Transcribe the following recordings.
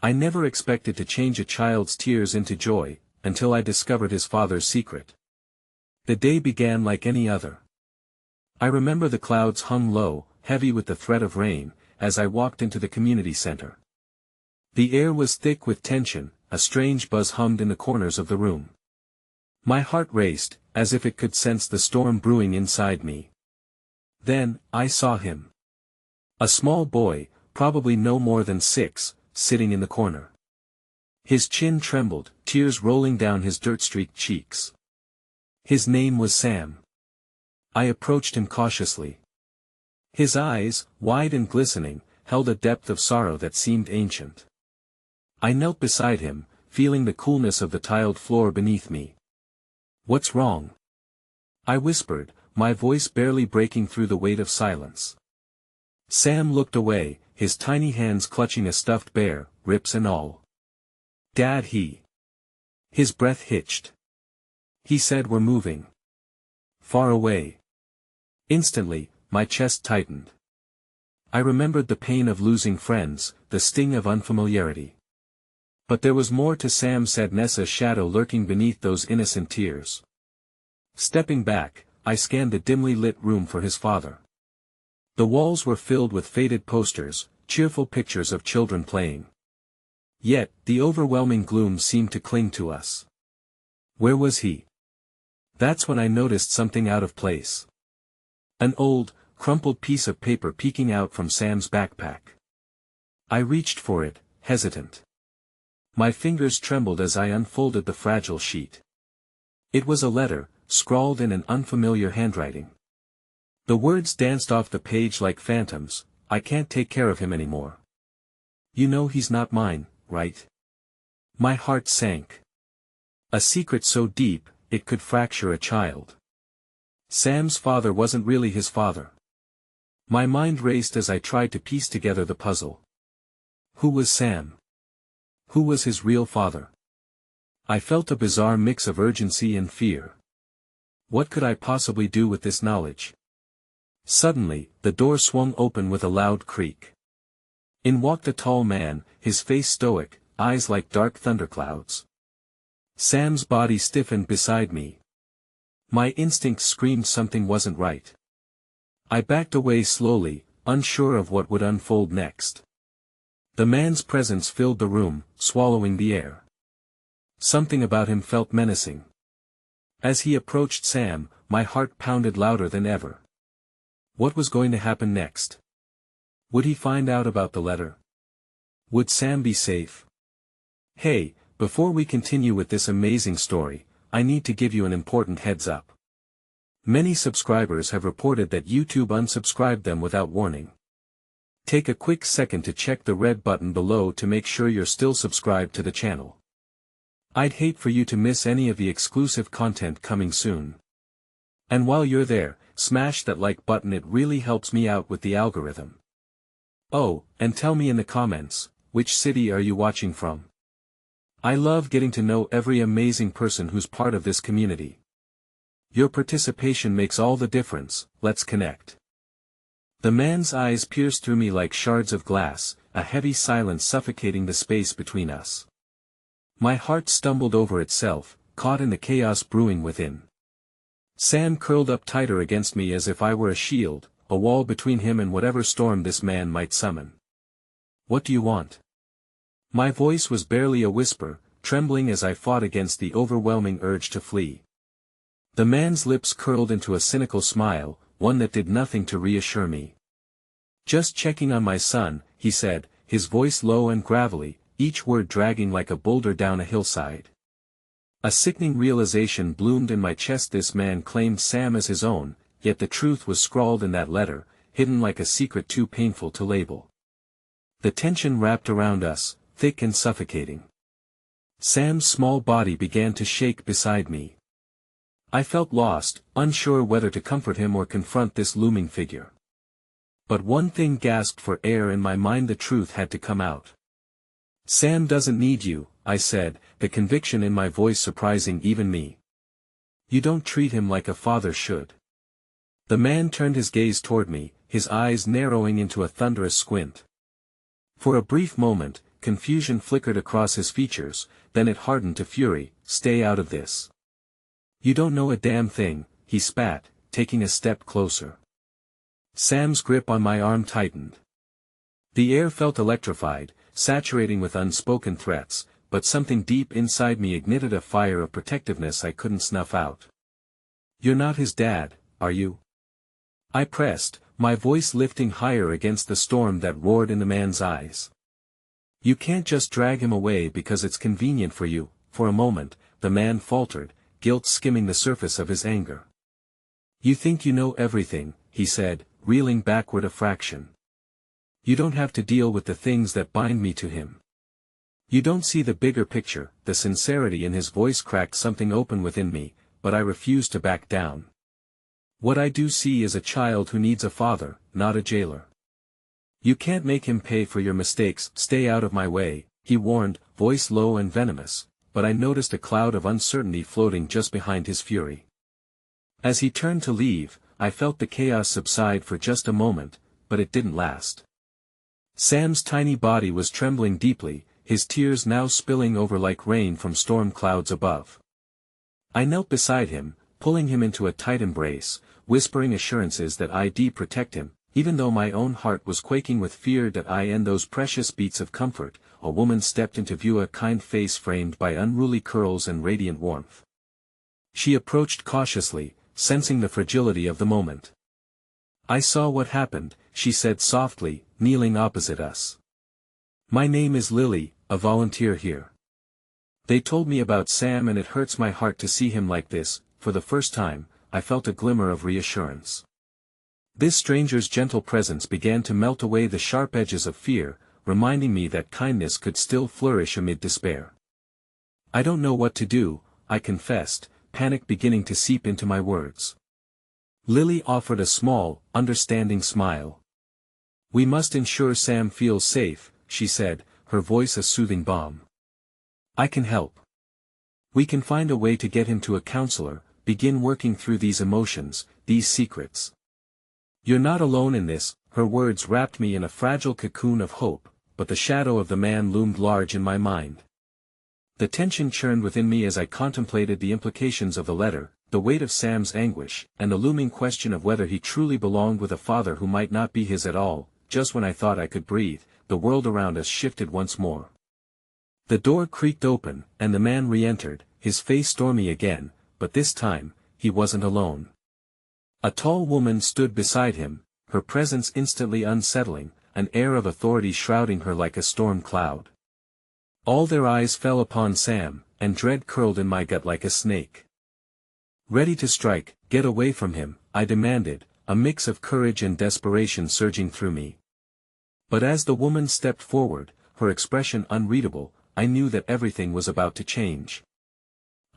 I never expected to change a child's tears into joy, until I discovered his father's secret. The day began like any other. I remember the clouds hung low, heavy with the threat of rain, as I walked into the community center. The air was thick with tension, a strange buzz hummed in the corners of the room. My heart raced, as if it could sense the storm brewing inside me. Then, I saw him. A small boy, probably no more than 6, sitting in the corner. His chin trembled, tears rolling down his dirt-streaked cheeks. His name was Sam. I approached him cautiously. His eyes, wide and glistening, held a depth of sorrow that seemed ancient. I knelt beside him, feeling the coolness of the tiled floor beneath me. "What's wrong?" I whispered, my voice barely breaking through the weight of silence. Sam looked away, his tiny hands clutching a stuffed bear, ribs and all. "Dad, His breath hitched. He said we're moving. Far away." Instantly, my chest tightened. I remembered the pain of losing friends, the sting of unfamiliarity. But there was more to Sam, said Nessa's shadow lurking beneath those innocent tears. Stepping back, I scanned the dimly lit room for his father. The walls were filled with faded posters, cheerful pictures of children playing. Yet, the overwhelming gloom seemed to cling to us. Where was he? That's when I noticed something out of place. An old, crumpled piece of paper peeking out from Sam's backpack. I reached for it, hesitant. My fingers trembled as I unfolded the fragile sheet. It was a letter, scrawled in an unfamiliar handwriting. The words danced off the page like phantoms. "I can't take care of him anymore. You know he's not mine, right?" My heart sank. A secret so deep, it could fracture a child. Sam's father wasn't really his father. My mind raced as I tried to piece together the puzzle. Who was Sam? Who was his real father? I felt a bizarre mix of urgency and fear. What could I possibly do with this knowledge? Suddenly, the door swung open with a loud creak. In walked a tall man, his face stoic, eyes like dark thunderclouds. Sam's body stiffened beside me. My instincts screamed something wasn't right. I backed away slowly, unsure of what would unfold next. The man's presence filled the room, swallowing the air. Something about him felt menacing. As he approached Sam, my heart pounded louder than ever. What was going to happen next? Would he find out about the letter? Would Sam be safe? Hey, before we continue with this amazing story, I need to give you an important heads up. Many subscribers have reported that YouTube unsubscribed them without warning. Take a quick second to check the red button below to make sure you're still subscribed to the channel. I'd hate for you to miss any of the exclusive content coming soon. And while you're there, smash that like button, it really helps me out with the algorithm. Oh, and tell me in the comments, which city are you watching from? I love getting to know every amazing person who's part of this community. Your participation makes all the difference. Let's connect. The man's eyes pierced through me like shards of glass, a heavy silence suffocating the space between us. My heart stumbled over itself, caught in the chaos brewing within. Sam curled up tighter against me as if I were a shield, a wall between him and whatever storm this man might summon. "What do you want?" My voice was barely a whisper, trembling as I fought against the overwhelming urge to flee. The man's lips curled into a cynical smile, one that did nothing to reassure me. "Just checking on my son," he said, his voice low and gravelly, each word dragging like a boulder down a hillside. A sickening realization bloomed in my chest. This man claimed Sam as his own, yet the truth was scrawled in that letter, hidden like a secret too painful to label. The tension wrapped around us, thick and suffocating. Sam's small body began to shake beside me. I felt lost, unsure whether to comfort him or confront this looming figure. But one thing gasped for air in my mind: the truth had to come out. "Sam doesn't need you," I said, the conviction in my voice surprising even me. "You don't treat him like a father should." The man turned his gaze toward me, his eyes narrowing into a thunderous squint. For a brief moment, confusion flickered across his features, then it hardened to fury. "Stay out of this. You don't know a damn thing," he spat, taking a step closer. Sam's grip on my arm tightened. The air felt electrified, saturating with unspoken threats, but something deep inside me ignited a fire of protectiveness I couldn't snuff out. "You're not his dad, are you?" I pressed, my voice lifting higher against the storm that roared in the man's eyes. "You can't just drag him away because it's convenient for you." For a moment, the man faltered, guilt skimming the surface of his anger. "You think you know everything," he said, reeling backward a fraction. "You don't have to deal with the things that bind me to him. You don't see the bigger picture." The sincerity in his voice cracked something open within me, but I refused to back down. "What I do see is a child who needs a father, not a jailer. You can't make him pay for your mistakes." "Stay out of my way," he warned, voice low and venomous, but I noticed a cloud of uncertainty floating just behind his fury. As he turned to leave, I felt the chaos subside for just a moment, but it didn't last. Sam's tiny body was trembling deeply, his tears now spilling over like rain from storm clouds above. I knelt beside him, pulling him into a tight embrace, whispering assurances that I'd protect him, even though my own heart was quaking with fear that I'd end those precious beats of comfort. A woman stepped into view, a kind face framed by unruly curls and radiant warmth. She approached cautiously, sensing the fragility of the moment. "I saw what happened," she said softly, kneeling opposite us. "My name is Lily, a volunteer here. They told me about Sam and it hurts my heart to see him like this." For the first time, I felt a glimmer of reassurance. This stranger's gentle presence began to melt away the sharp edges of fear, reminding me that kindness could still flourish amid despair. "I don't know what to do," I confessed, panic beginning to seep into my words. Lily offered a small, understanding smile. "We must ensure Sam feels safe," she said, her voice a soothing balm. "I can help. We can find a way to get him to a counselor, begin working through these emotions, these secrets. You're not alone in this." Her words wrapped me in a fragile cocoon of hope, but the shadow of the man loomed large in my mind. The tension churned within me as I contemplated the implications of the letter, the weight of Sam's anguish, and the looming question of whether he truly belonged with a father who might not be his at all. Just when I thought I could breathe, the world around us shifted once more. The door creaked open, and the man re-entered, his face stormy again, but this time, he wasn't alone. A tall woman stood beside him, her presence instantly unsettling, an air of authority shrouding her like a storm cloud. All their eyes fell upon Sam, and dread curled in my gut like a snake. "Ready to strike, get away from him," I demanded, a mix of courage and desperation surging through me. But as the woman stepped forward, her expression unreadable, I knew that everything was about to change.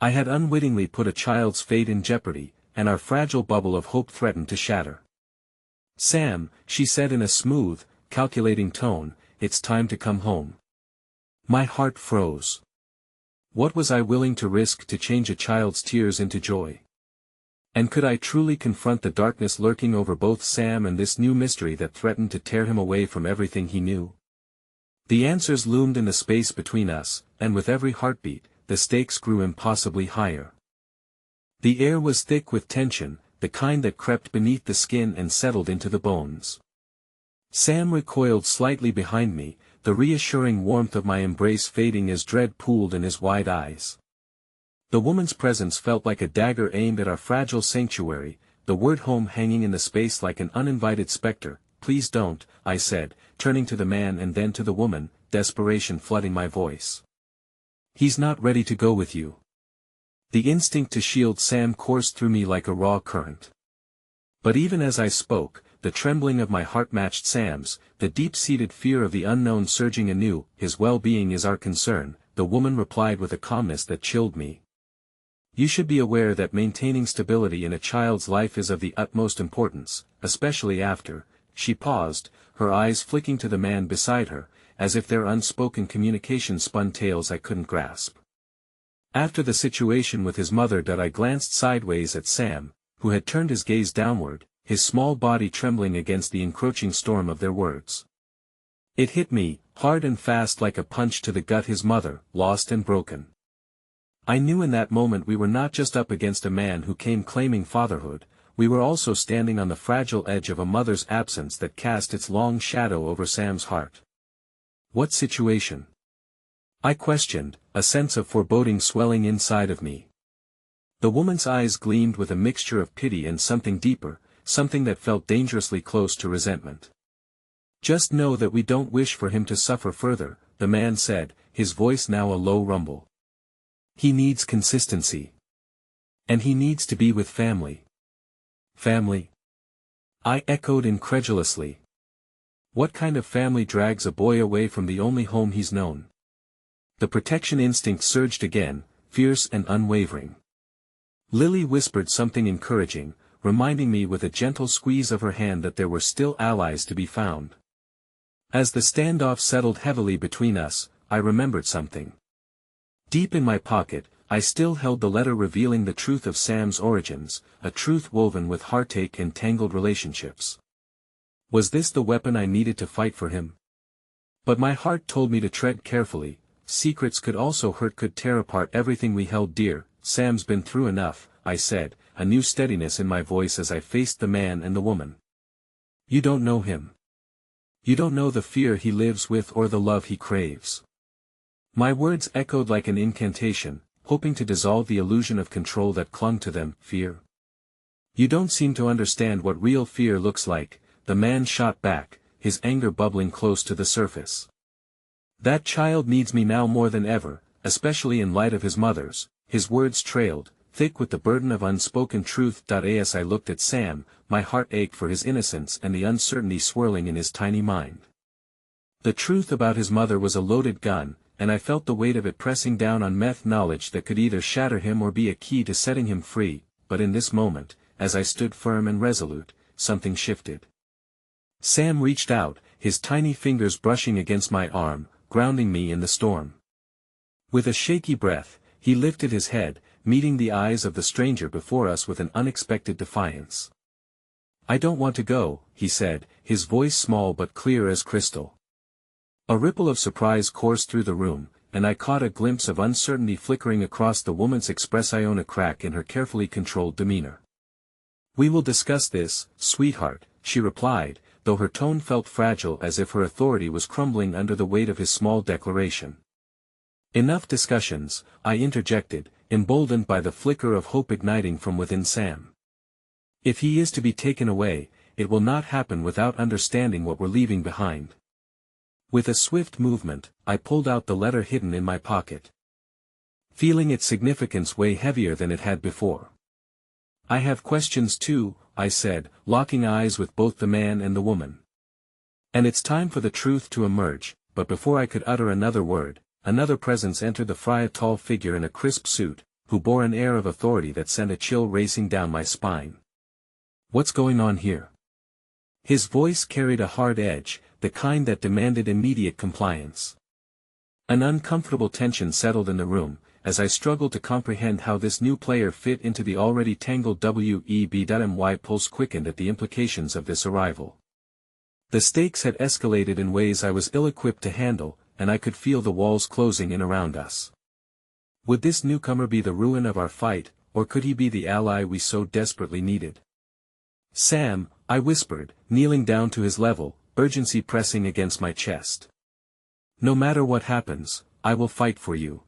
I had unwittingly put a child's fate in jeopardy, and our fragile bubble of hope threatened to shatter. "Sam," she said in a smooth, calculating tone, "it's time to come home." My heart froze. What was I willing to risk to change a child's tears into joy? And could I truly confront the darkness lurking over both Sam and this new mystery that threatened to tear him away from everything he knew? The answers loomed in the space between us, and with every heartbeat, the stakes grew impossibly higher. The air was thick with tension, the kind that crept beneath the skin and settled into the bones. Sam recoiled slightly behind me, the reassuring warmth of my embrace fading as dread pooled in his wide eyes. The woman's presence felt like a dagger aimed at our fragile sanctuary, the word home hanging in the space like an uninvited specter. "Please don't," I said, turning to the man and then to the woman, desperation flooding my voice. "He's not ready to go with you." The instinct to shield Sam coursed through me like a raw current. But even as I spoke, the trembling of my heart matched Sam's, the deep-seated fear of the unknown surging anew. "His well-being is our concern," the woman replied with a calmness that chilled me. "You should be aware that maintaining stability in a child's life is of the utmost importance, especially after." She paused, her eyes flicking to the man beside her, as if their unspoken communication spun tales I couldn't grasp. "After the situation with his mother." I glanced sideways at Sam, who had turned his gaze downward, his small body trembling against the encroaching storm of their words. It hit me, hard and fast like a punch to the gut. His mother, lost and broken. I knew in that moment we were not just up against a man who came claiming fatherhood, we were also standing on the fragile edge of a mother's absence that cast its long shadow over Sam's heart. What situation? I questioned, a sense of foreboding swelling inside of me. The woman's eyes gleamed with a mixture of pity and something deeper, something that felt dangerously close to resentment. Just know that we don't wish for him to suffer further, the man said, his voice now a low rumble. He needs consistency. And he needs to be with family. Family? I echoed incredulously. What kind of family drags a boy away from the only home he's known? The protection instinct surged again, fierce and unwavering. Lily whispered something encouraging, reminding me with a gentle squeeze of her hand that there were still allies to be found. As the standoff settled heavily between us, I remembered something. Deep in my pocket, I still held the letter revealing the truth of Sam's origins, a truth woven with heartache and tangled relationships. Was this the weapon I needed to fight for him? But my heart told me to tread carefully. Secrets could also hurt, could tear apart everything we held dear. Sam's been through enough, I said, a new steadiness in my voice as I faced the man and the woman. You don't know him. You don't know the fear he lives with or the love he craves. My words echoed like an incantation, hoping to dissolve the illusion of control that clung to them. Fear? You don't seem to understand what real fear looks like, the man shot back, his anger bubbling close to the surface. That child needs me now more than ever, especially in light of his mother's. His words trailed, thick with the burden of unspoken truth. As I looked at Sam, my heart ached for his innocence and the uncertainty swirling in his tiny mind. The truth about his mother was a loaded gun, and I felt the weight of it pressing down on meth, knowledge that could either shatter him or be a key to setting him free. But in this moment, as I stood firm and resolute, something shifted. Sam reached out, his tiny fingers brushing against my arm, grounding me in the storm. With a shaky breath, he lifted his head, meeting the eyes of the stranger before us with an unexpected defiance. I don't want to go, he said, his voice small but clear as crystal. A ripple of surprise coursed through the room, and I caught a glimpse of uncertainty flickering across the woman's expression, a crack in her carefully controlled demeanor. We will discuss this, sweetheart, she replied, though her tone felt fragile as if her authority was crumbling under the weight of his small declaration. Enough discussions, I interjected, emboldened by the flicker of hope igniting from within Sam. If he is to be taken away, it will not happen without understanding what we're leaving behind. With a swift movement, I pulled out the letter hidden in my pocket. Feeling its significance weigh heavier than it had before. I have questions too, I said, locking eyes with both the man and the woman. And it's time for the truth to emerge, but before I could utter another word, another presence entered the fry, a tall figure in a crisp suit, who bore an air of authority that sent a chill racing down my spine. What's going on here? His voice carried a hard edge, the kind that demanded immediate compliance. An uncomfortable tension settled in the room, as I struggled to comprehend how this new player fit into the already tangled web. My pulse quickened at the implications of this arrival. The stakes had escalated in ways I was ill-equipped to handle, and I could feel the walls closing in around us. Would this newcomer be the ruin of our fight, or could he be the ally we so desperately needed? Sam, I whispered, kneeling down to his level, urgency pressing against my chest. No matter what happens, I will fight for you.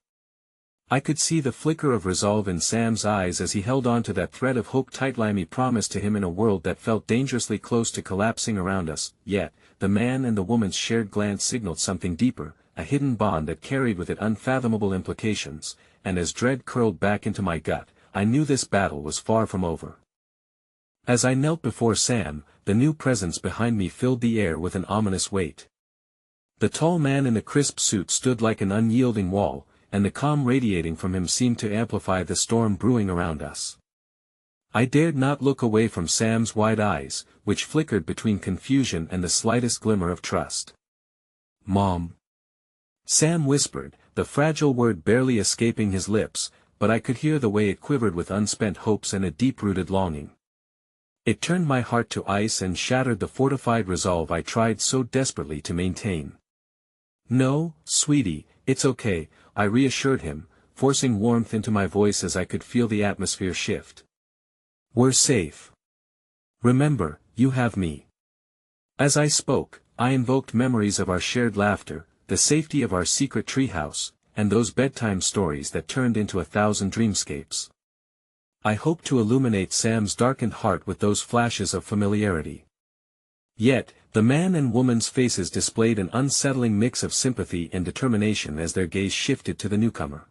I could see the flicker of resolve in Sam's eyes as he held on to that thread of hope tightly promised to him in a world that felt dangerously close to collapsing around us. Yet, the man and the woman's shared glance signaled something deeper, a hidden bond that carried with it unfathomable implications, and as dread curled back into my gut, I knew this battle was far from over. As I knelt before Sam, the new presence behind me filled the air with an ominous weight. The tall man in the crisp suit stood like an unyielding wall, and the calm radiating from him seemed to amplify the storm brewing around us. I dared not look away from Sam's wide eyes, which flickered between confusion and the slightest glimmer of trust. Mom. Sam whispered, the fragile word barely escaping his lips, but I could hear the way it quivered with unspent hopes and a deep-rooted longing. It turned my heart to ice and shattered the fortified resolve I tried so desperately to maintain. No, sweetie, it's okay, I reassured him, forcing warmth into my voice as I could feel the atmosphere shift. We're safe. Remember, you have me. As I spoke, I invoked memories of our shared laughter, the safety of our secret treehouse, and those bedtime stories that turned into 1,000 dreamscapes. I hoped to illuminate Sam's darkened heart with those flashes of familiarity. Yet, the man and woman's faces displayed an unsettling mix of sympathy and determination as their gaze shifted to the newcomer.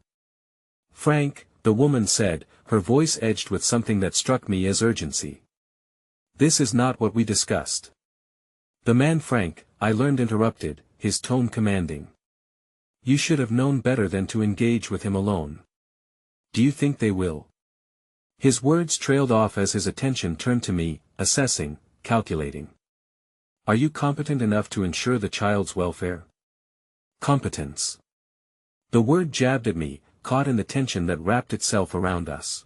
Frank, the woman said, her voice edged with something that struck me as urgency. This is not what we discussed. The man Frank, I learned interrupted, his tone commanding. You should have known better than to engage with him alone. Do you think they will? His words trailed off as his attention turned to me, assessing, calculating. Are you competent enough to ensure the child's welfare? Competence. The word jabbed at me, caught in the tension that wrapped itself around us.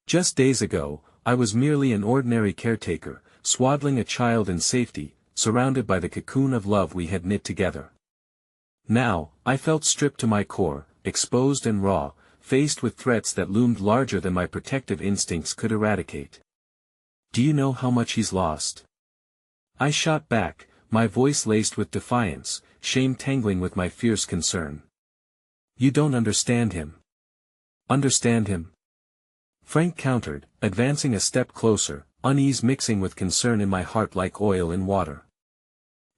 Just days ago, I was merely an ordinary caretaker, swaddling a child in safety, surrounded by the cocoon of love we had knit together. Now, I felt stripped to my core, exposed and raw, faced with threats that loomed larger than my protective instincts could eradicate. Do you know how much he's lost? I shot back, my voice laced with defiance, shame tangling with my fierce concern. You don't understand him. Understand him? Frank countered, advancing a step closer, unease mixing with concern in my heart like oil in water.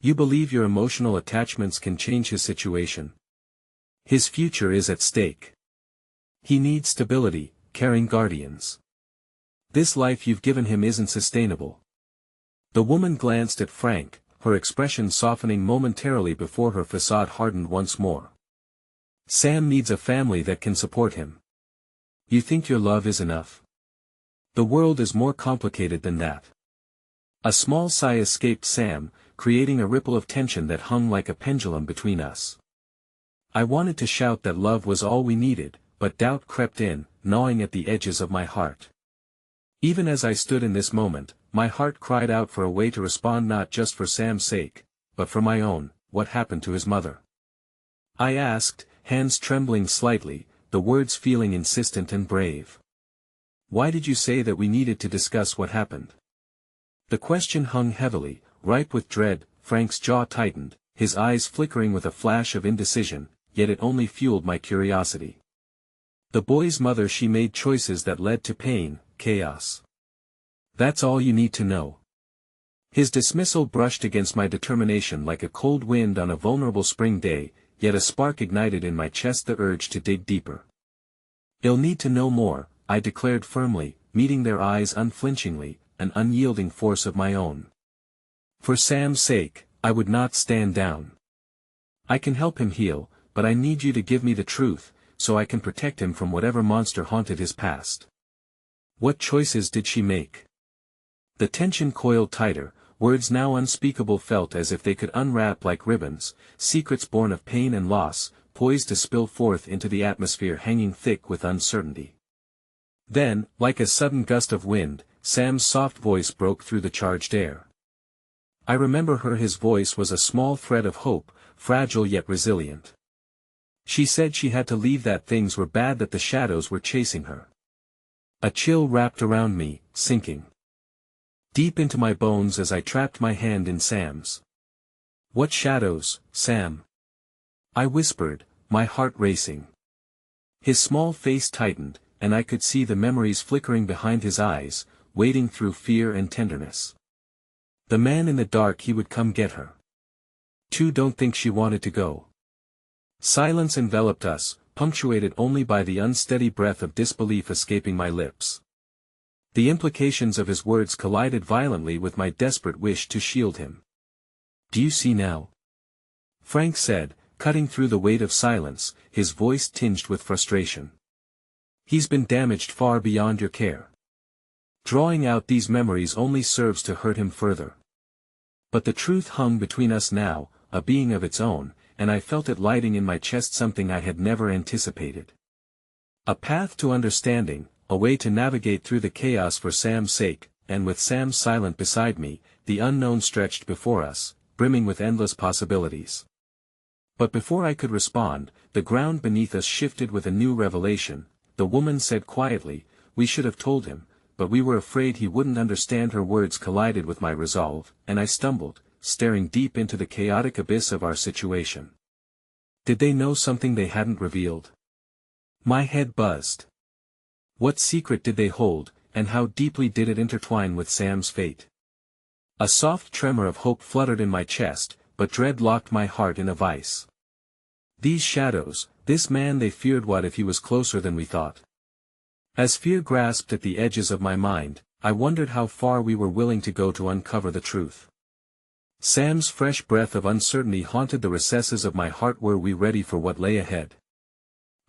You believe your emotional attachments can change his situation? His future is at stake. He needs stability, caring guardians. This life you've given him isn't sustainable. The woman glanced at Frank, her expression softening momentarily before her facade hardened once more. Sam needs a family that can support him. You think your love is enough? The world is more complicated than that. A small sigh escaped Sam, creating a ripple of tension that hung like a pendulum between us. I wanted to shout that love was all we needed, but doubt crept in, gnawing at the edges of my heart. Even as I stood in this moment, my heart cried out for a way to respond, not just for Sam's sake, but for my own. What happened to his mother? I asked, hands trembling slightly, the words feeling insistent and brave. Why did you say that we needed to discuss what happened? The question hung heavily, ripe with dread. Frank's jaw tightened, his eyes flickering with a flash of indecision, yet it only fueled my curiosity. The boy's mother, she made choices that led to pain, chaos. That's all you need to know. His dismissal brushed against my determination like a cold wind on a vulnerable spring day, yet a spark ignited in my chest the urge to dig deeper. You'll need to know more, I declared firmly, meeting their eyes unflinchingly, an unyielding force of my own. For Sam's sake, I would not stand down. I can help him heal, but I need you to give me the truth, so I can protect him from whatever monster haunted his past. What choices did she make? The tension coiled tighter, words now unspeakable felt as if they could unwrap like ribbons, secrets born of pain and loss, poised to spill forth into the atmosphere hanging thick with uncertainty. Then, like a sudden gust of wind, Sam's soft voice broke through the charged air. I remember her. His voice was a small thread of hope, fragile yet resilient. She said she had to leave, that things were bad, that the shadows were chasing her. A chill wrapped around me, sinking deep into my bones as I trapped my hand in Sam's. What shadows, Sam? I whispered, my heart racing. His small face tightened, and I could see the memories flickering behind his eyes, wading through fear and tenderness. The man in the dark, he would come get her. Too, don't think she wanted to go. Silence enveloped us, punctuated only by the unsteady breath of disbelief escaping my lips. The implications of his words collided violently with my desperate wish to shield him. Do you see now? Frank said, cutting through the weight of silence, his voice tinged with frustration. He's been damaged far beyond your care. Drawing out these memories only serves to hurt him further. But the truth hung between us now, a being of its own, and I felt it lighting in my chest, something I had never anticipated. A path to understanding, a way to navigate through the chaos for Sam's sake, and with Sam silent beside me, the unknown stretched before us, brimming with endless possibilities. But before I could respond, the ground beneath us shifted with a new revelation. The woman said quietly, "We should have told him, but we were afraid he wouldn't understand." Her words collided with my resolve, and I stumbled, staring deep into the chaotic abyss of our situation. Did they know something they hadn't revealed? My head buzzed. What secret did they hold, and how deeply did it intertwine with Sam's fate? A soft tremor of hope fluttered in my chest, but dread locked my heart in a vice. These shadows, this man they feared, what if he was closer than we thought? As fear grasped at the edges of my mind, I wondered how far we were willing to go to uncover the truth. Sam's fresh breath of uncertainty haunted the recesses of my heart. Were we ready for what lay ahead?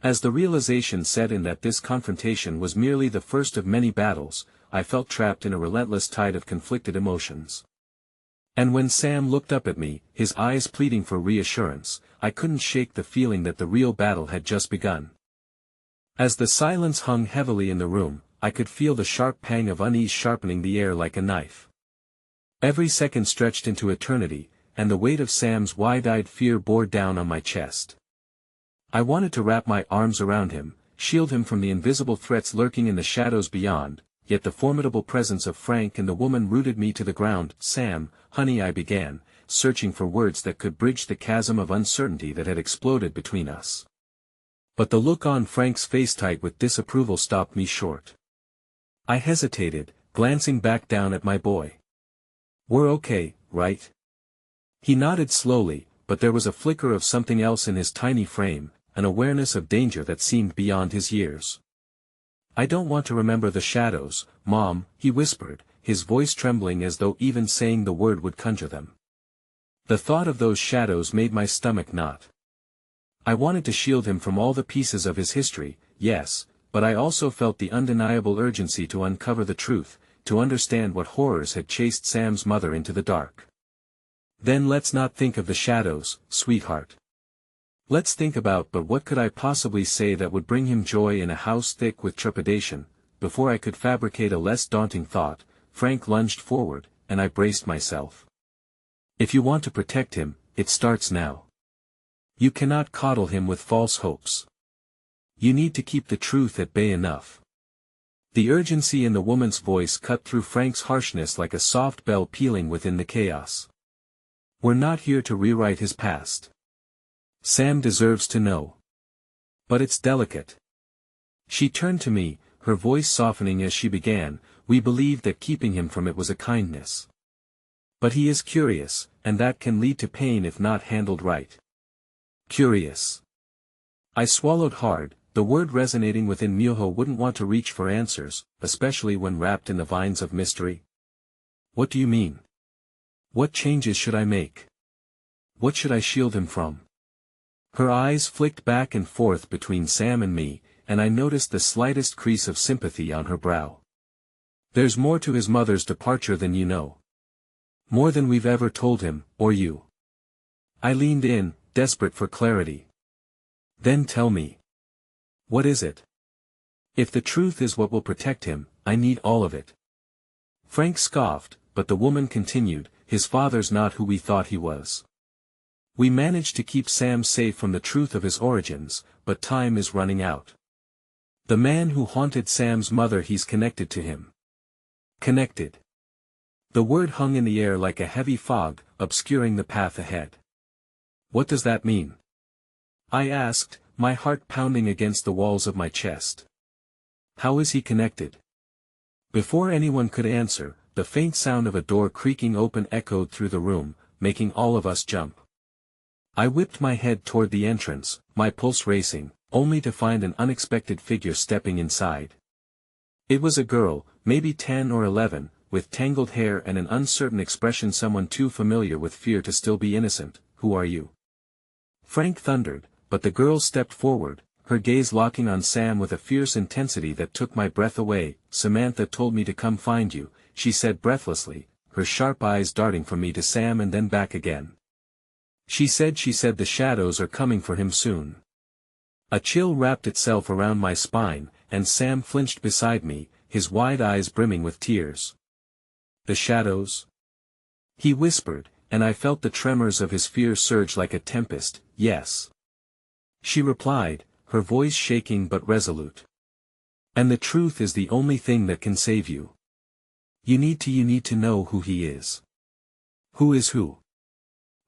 As the realization set in that this confrontation was merely the first of many battles, I felt trapped in a relentless tide of conflicted emotions. And when Sam looked up at me, his eyes pleading for reassurance, I couldn't shake the feeling that the real battle had just begun. As the silence hung heavily in the room, I could feel the sharp pang of unease sharpening the air like a knife. Every second stretched into eternity, and the weight of Sam's wide-eyed fear bore down on my chest. I wanted to wrap my arms around him, shield him from the invisible threats lurking in the shadows beyond, yet the formidable presence of Frank and the woman rooted me to the ground. "Sam, honey," I began, searching for words that could bridge the chasm of uncertainty that had exploded between us. But the look on Frank's face, tight with disapproval, stopped me short. I hesitated, glancing back down at my boy. "We're okay, right?" He nodded slowly, but there was a flicker of something else in his tiny frame, an awareness of danger that seemed beyond his years. "I don't want to remember the shadows, Mom," he whispered, his voice trembling as though even saying the word would conjure them. The thought of those shadows made my stomach knot. I wanted to shield him from all the pieces of his history, yes, but I also felt the undeniable urgency to uncover the truth, to understand what horrors had chased Sam's mother into the dark. "Then let's not think of the shadows, sweetheart. Let's think about but what could I possibly say that would bring him joy in a house thick with trepidation." Before I could fabricate a less daunting thought, Frank lunged forward, and I braced myself. "If you want to protect him, it starts now. You cannot coddle him with false hopes. You need to keep the truth at bay enough." The urgency in the woman's voice cut through Frank's harshness like a soft bell pealing within the chaos. "We're not here to rewrite his past. Sam deserves to know. But it's delicate." She turned to me, her voice softening as she began, "We believed that keeping him from it was a kindness. But he is curious, and that can lead to pain if not handled right." Curious. I swallowed hard, the word resonating within. Myoho wouldn't want to reach for answers, especially when wrapped in the vines of mystery. "What do you mean? What changes should I make? What should I shield him from?" Her eyes flicked back and forth between Sam and me, and I noticed the slightest crease of sympathy on her brow. "There's more to his mother's departure than you know. More than we've ever told him, or you." I leaned in, desperate for clarity. "Then tell me. What is it? If the truth is what will protect him, I need all of it." Frank scoffed, but the woman continued, "His father's not who we thought he was. We managed to keep Sam safe from the truth of his origins, but time is running out. The man who haunted Sam's mother, he's connected to him." Connected. The word hung in the air like a heavy fog, obscuring the path ahead. "What does that mean?" I asked, my heart pounding against the walls of my chest. "How is he connected?" Before anyone could answer, the faint sound of a door creaking open echoed through the room, making all of us jump. I whipped my head toward the entrance, my pulse racing, only to find an unexpected figure stepping inside. It was a girl, maybe 10 or 11, with tangled hair and an uncertain expression, someone too familiar with fear to still be innocent. "Who are you?" Frank thundered, but the girl stepped forward, her gaze locking on Sam with a fierce intensity that took my breath away. "Samantha told me to come find you," she said breathlessly, her sharp eyes darting from me to Sam and then back again. She said the shadows are coming for him soon." A chill wrapped itself around my spine, and Sam flinched beside me, his wide eyes brimming with tears. "The shadows?" he whispered, and I felt the tremors of his fear surge like a tempest, yes. She replied, her voice shaking but resolute. And the truth is the only thing that can save you. You need to know who he is. Who is who?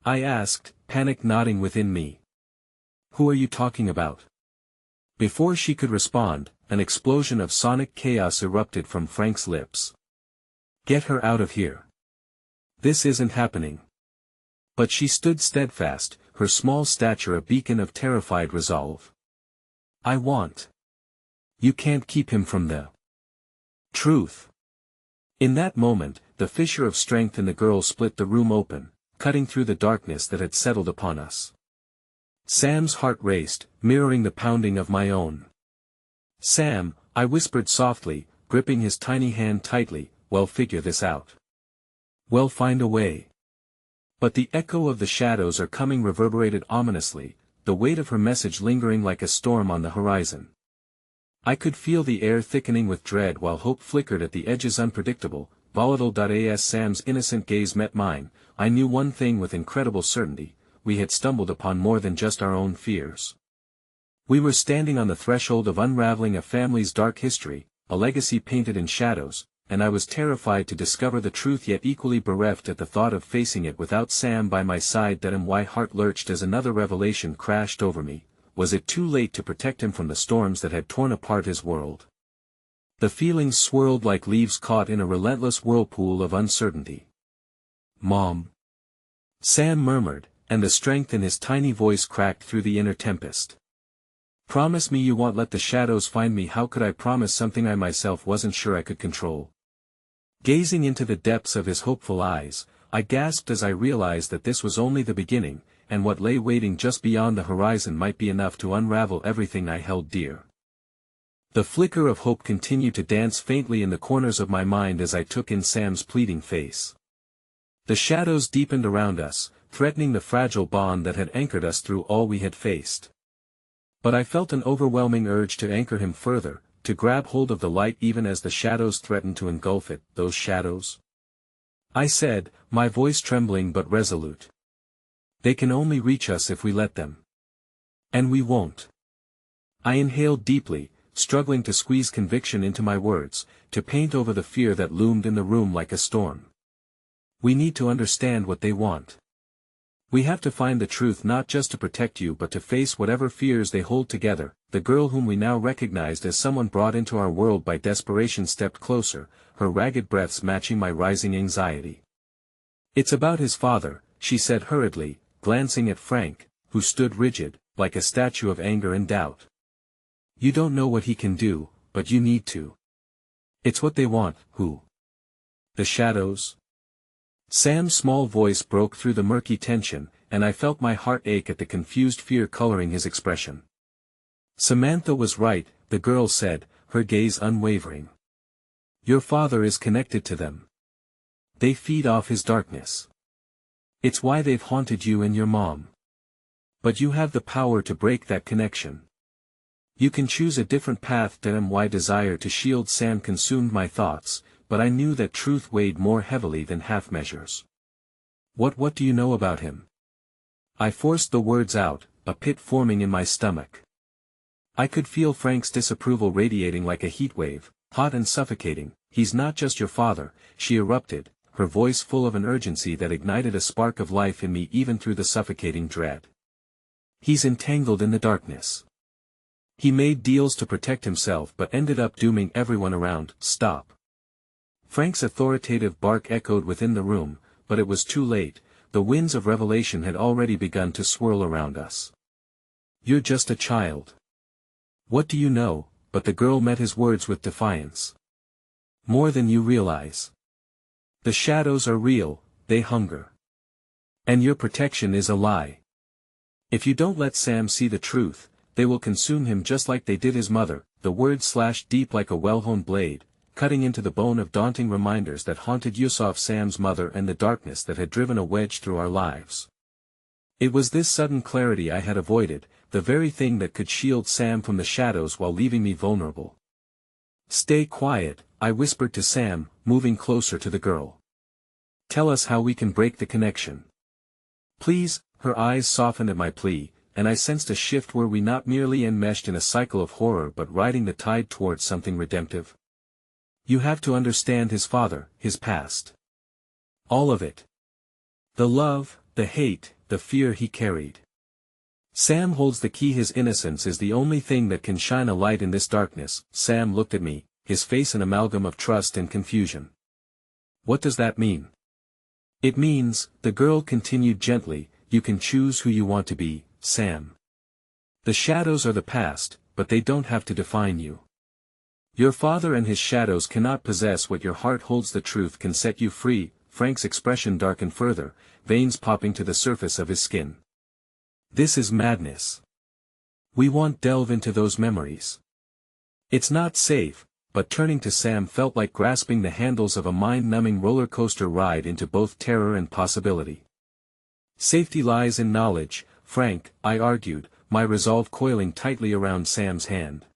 I asked, panic nodding within me. Who are you talking about? Before she could respond, an explosion of sonic chaos erupted from Frank's lips. Get her out of here. This isn't happening. But she stood steadfast, her small stature a beacon of terrified resolve. I want. You can't keep him from the truth. In that moment, the fissure of strength in the girl split the room open, cutting through the darkness that had settled upon us. Sam's heart raced, mirroring the pounding of my own. Sam, I whispered softly, gripping his tiny hand tightly, well, figure this out. Well, find a way. But the echo of the shadows are coming reverberated ominously, the weight of her message lingering like a storm on the horizon. I could feel the air thickening with dread while hope flickered at the edges unpredictable, volatile. As Sam's innocent gaze met mine, I knew one thing with incredible certainty: we had stumbled upon more than just our own fears. We were standing on the threshold of unraveling a family's dark history, a legacy painted in shadows, and I was terrified to discover the truth yet equally bereft at the thought of facing it without Sam by my side. My heart lurched as another revelation crashed over me. Was it too late to protect him from the storms that had torn apart his world? The feelings swirled like leaves caught in a relentless whirlpool of uncertainty. Mom. Sam murmured, and the strength in his tiny voice cracked through the inner tempest. Promise me you won't let the shadows find me. How could I promise something I myself wasn't sure I could control? Gazing into the depths of his hopeful eyes, I gasped as I realized that this was only the beginning, and what lay waiting just beyond the horizon might be enough to unravel everything I held dear. The flicker of hope continued to dance faintly in the corners of my mind as I took in Sam's pleading face. The shadows deepened around us, threatening the fragile bond that had anchored us through all we had faced. But I felt an overwhelming urge to anchor him further, to grab hold of the light even as the shadows threatened to engulf it. Those shadows? I said, my voice trembling but resolute. They can only reach us if we let them. And we won't. I inhaled deeply, struggling to squeeze conviction into my words, to paint over the fear that loomed in the room like a storm. We need to understand what they want. We have to find the truth, not just to protect you but to face whatever fears they hold together. The girl whom we now recognized as someone brought into our world by desperation stepped closer, her ragged breaths matching my rising anxiety. It's about his father, she said hurriedly, glancing at Frank, who stood rigid, like a statue of anger and doubt. You don't know what he can do, but you need to. It's what they want. Who? The shadows? Sam's small voice broke through the murky tension, and I felt my heart ache at the confused fear coloring his expression. Samantha was right, the girl said, her gaze unwavering. Your father is connected to them. They feed off his darkness. It's why they've haunted you and your mom. But you have the power to break that connection. You can choose a different path. My desire to shield Sam consumed my thoughts, but I knew that truth weighed more heavily than half measures. What do you know about him? I forced the words out, a pit forming in my stomach. I could feel Frank's disapproval radiating like a heatwave, hot and suffocating. He's not just your father, she erupted, her voice full of an urgency that ignited a spark of life in me even through the suffocating dread. He's entangled in the darkness. He made deals to protect himself but ended up dooming everyone around. Stop. Frank's authoritative bark echoed within the room, but it was too late. The winds of revelation had already begun to swirl around us. You're just a child. What do you know? But the girl met his words with defiance. More than you realize. The shadows are real, they hunger. And your protection is a lie. If you don't let Sam see the truth, they will consume him just like they did his mother. The words slashed deep like a well-honed blade, cutting into the bone of daunting reminders that haunted Yusuf, Sam's mother, and the darkness that had driven a wedge through our lives. It was this sudden clarity I had avoided, the very thing that could shield Sam from the shadows while leaving me vulnerable. Stay quiet, I whispered to Sam, moving closer to the girl. Tell us how we can break the connection. Please. Her eyes softened at my plea, and I sensed a shift. Were we not merely enmeshed in a cycle of horror but riding the tide towards something redemptive? You have to understand his father, his past. All of it. The love, the hate, the fear he carried. Sam holds the key. His innocence is the only thing that can shine a light in this darkness. Sam looked at me, his face an amalgam of trust and confusion. What does that mean? It means, the girl continued gently, you can choose who you want to be, Sam. The shadows are the past, but they don't have to define you. Your father and his shadows cannot possess what your heart holds. The truth can set you free. Frank's expression darkened further, veins popping to the surface of his skin. This is madness. We won't delve into those memories. It's not safe, but turning to Sam felt like grasping the handles of a mind-numbing roller coaster ride into both terror and possibility. Safety lies in knowledge, Frank, I argued, my resolve coiling tightly around Sam's hand.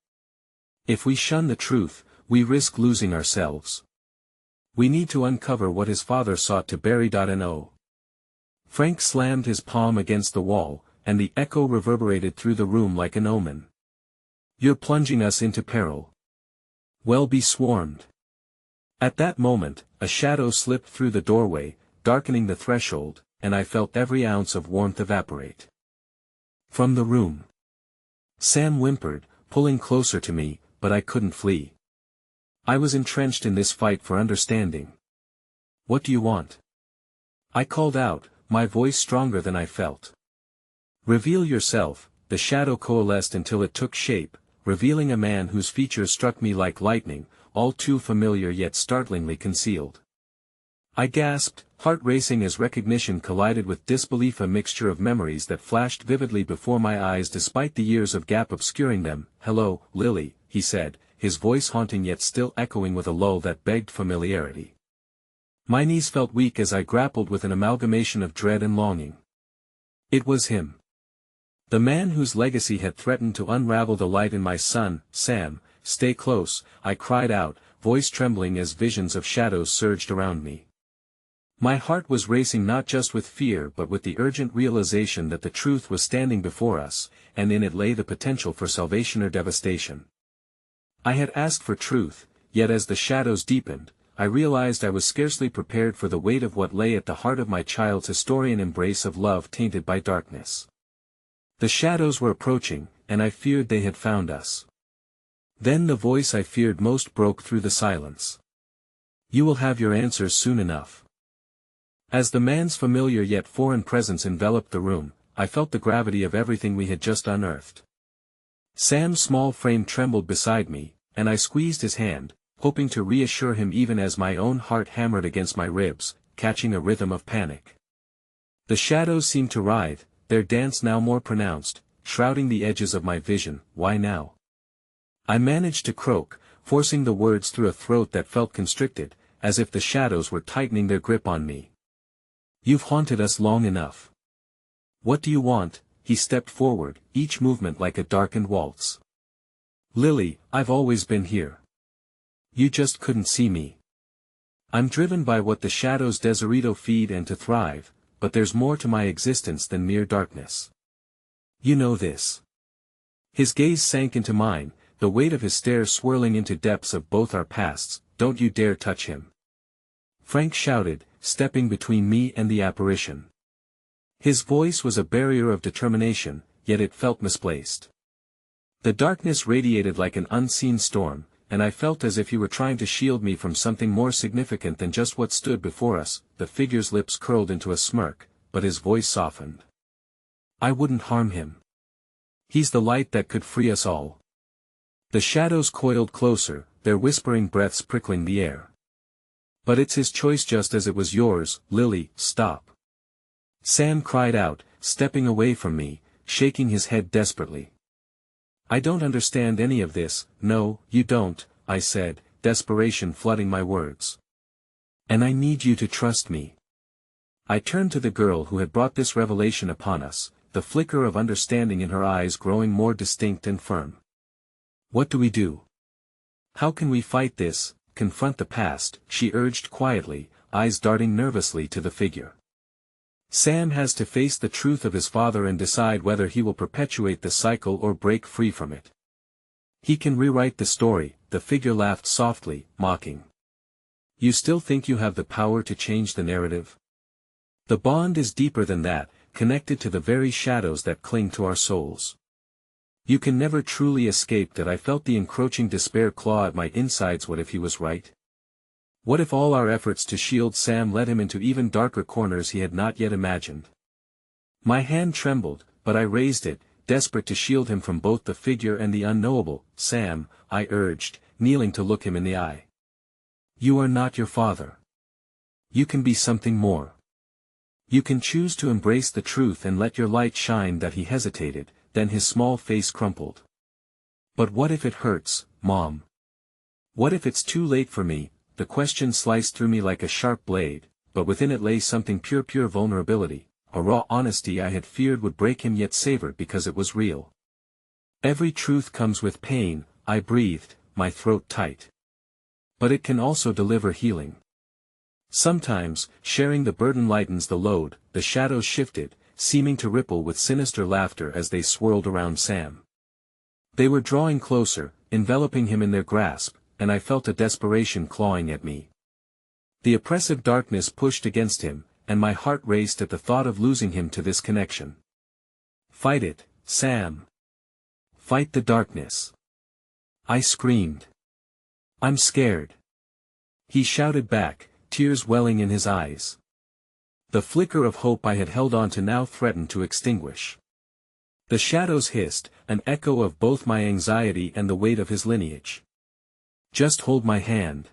If we shun the truth, we risk losing ourselves. We need to uncover what his father sought to bury. No. Frank slammed his palm against the wall, and the echo reverberated through the room like an omen. You're plunging us into peril. Well, be swarmed. At that moment, a shadow slipped through the doorway, darkening the threshold, and I felt every ounce of warmth evaporate. From the room. Sam whimpered, pulling closer to me, but I couldn't flee. I was entrenched in this fight for understanding. What do you want? I called out, my voice stronger than I felt. Reveal yourself. The shadow coalesced until it took shape, revealing a man whose features struck me like lightning, all too familiar yet startlingly concealed. I gasped, heart racing as recognition collided with disbelief, a mixture of memories that flashed vividly before my eyes despite the years of gap obscuring them. Hello, Lily, he said, his voice haunting yet still echoing with a lull that begged familiarity. My knees felt weak as I grappled with an amalgamation of dread and longing. It was him. The man whose legacy had threatened to unravel the light in my son. Sam, stay close, I cried out, voice trembling as visions of shadows surged around me. My heart was racing not just with fear but with the urgent realization that the truth was standing before us, and in it lay the potential for salvation or devastation. I had asked for truth, yet as the shadows deepened, I realized I was scarcely prepared for the weight of what lay at the heart of my child's historian embrace of love tainted by darkness. The shadows were approaching, and I feared they had found us. Then the voice I feared most broke through the silence. You will have your answers soon enough. As the man's familiar yet foreign presence enveloped the room, I felt the gravity of everything we had just unearthed. Sam's small frame trembled beside me, and I squeezed his hand, hoping to reassure him even as my own heart hammered against my ribs, catching a rhythm of panic. The shadows seemed to writhe, their dance now more pronounced, shrouding the edges of my vision. Why now? I managed to croak, forcing the words through a throat that felt constricted, as if the shadows were tightening their grip on me. You've haunted us long enough. What do you want? He stepped forward, each movement like a darkened waltz. Lily, I've always been here. You just couldn't see me. I'm driven by what the shadows Desirito feed and to thrive, but there's more to my existence than mere darkness. You know this. His gaze sank into mine, the weight of his stare swirling into depths of both our pasts. Don't you dare touch him. Frank shouted, stepping between me and the apparition. His voice was a barrier of determination, yet it felt misplaced. The darkness radiated like an unseen storm, and I felt as if he were trying to shield me from something more significant than just what stood before us. The figure's lips curled into a smirk, but his voice softened. I wouldn't harm him. He's the light that could free us all. The shadows coiled closer, their whispering breaths prickling the air. But it's his choice just as it was yours. Lily, stop. Sam cried out, stepping away from me, shaking his head desperately. I don't understand any of this. No, you don't, I said, desperation flooding my words. And I need you to trust me. I turned to the girl who had brought this revelation upon us, the flicker of understanding in her eyes growing more distinct and firm. What do we do? How can we fight this, confront the past? She urged quietly, eyes darting nervously to the figure. Sam has to face the truth of his father and decide whether he will perpetuate the cycle or break free from it. He can rewrite the story, the figure laughed softly, mocking. You still think you have the power to change the narrative? The bond is deeper than that, connected to the very shadows that cling to our souls. You can never truly escape that. I felt the encroaching despair claw at my insides. What if he was right? What if all our efforts to shield Sam led him into even darker corners he had not yet imagined? My hand trembled, but I raised it, desperate to shield him from both the figure and the unknowable. Sam, I urged, kneeling to look him in the eye. You are not your father. You can be something more. You can choose to embrace the truth and let your light shine. That he hesitated, then his small face crumpled. But what if it hurts, Mom? What if it's too late for me? The question sliced through me like a sharp blade, but within it lay something pure vulnerability, a raw honesty I had feared would break him yet savored because it was real. Every truth comes with pain, I breathed, my throat tight. But it can also deliver healing. Sometimes, sharing the burden lightens the load. The shadows shifted, seeming to ripple with sinister laughter as they swirled around Sam. They were drawing closer, enveloping him in their grasp, and I felt a desperation clawing at me. The oppressive darkness pushed against him, and my heart raced at the thought of losing him to this connection. Fight it, Sam. Fight the darkness. I screamed. I'm scared. He shouted back, tears welling in his eyes. The flicker of hope I had held on to now threatened to extinguish. The shadows hissed, an echo of both my anxiety and the weight of his lineage. Just hold my hand.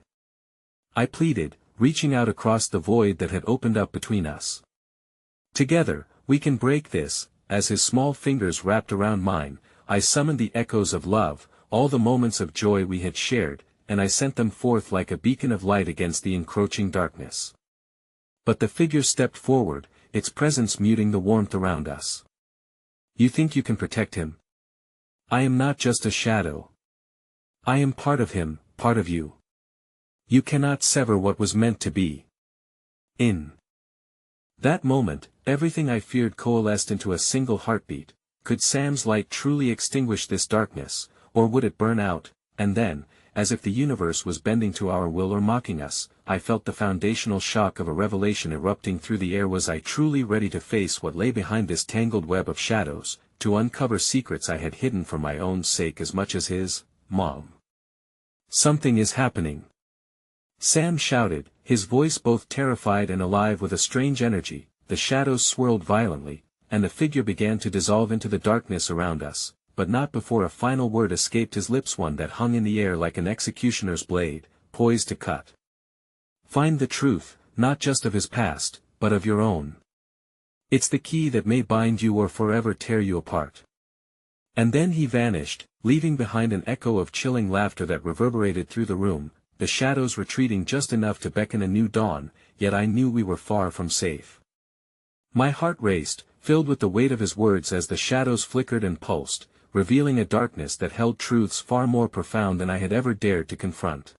I pleaded, reaching out across the void that had opened up between us. Together, we can break this. As his small fingers wrapped around mine, I summoned the echoes of love, all the moments of joy we had shared, and I sent them forth like a beacon of light against the encroaching darkness. But the figure stepped forward, its presence muting the warmth around us. You think you can protect him? I am not just a shadow. I am part of him, part of you. You cannot sever what was meant to be. In that moment, everything I feared coalesced into a single heartbeat. Could Sam's light truly extinguish this darkness, or would it burn out? And then, as if the universe was bending to our will or mocking us, I felt the foundational shock of a revelation erupting through the air. Was I truly ready to face what lay behind this tangled web of shadows, to uncover secrets I had hidden for my own sake as much as his? Mom. Something is happening. Sam shouted, his voice both terrified and alive with a strange energy. The shadows swirled violently, and the figure began to dissolve into the darkness around us, but not before a final word escaped his lips, one that hung in the air like an executioner's blade, poised to cut. Find the truth, not just of his past, but of your own. It's the key that may bind you or forever tear you apart. And then he vanished, leaving behind an echo of chilling laughter that reverberated through the room, the shadows retreating just enough to beckon a new dawn. Yet I knew we were far from safe. My heart raced, filled with the weight of his words as the shadows flickered and pulsed, revealing a darkness that held truths far more profound than I had ever dared to confront.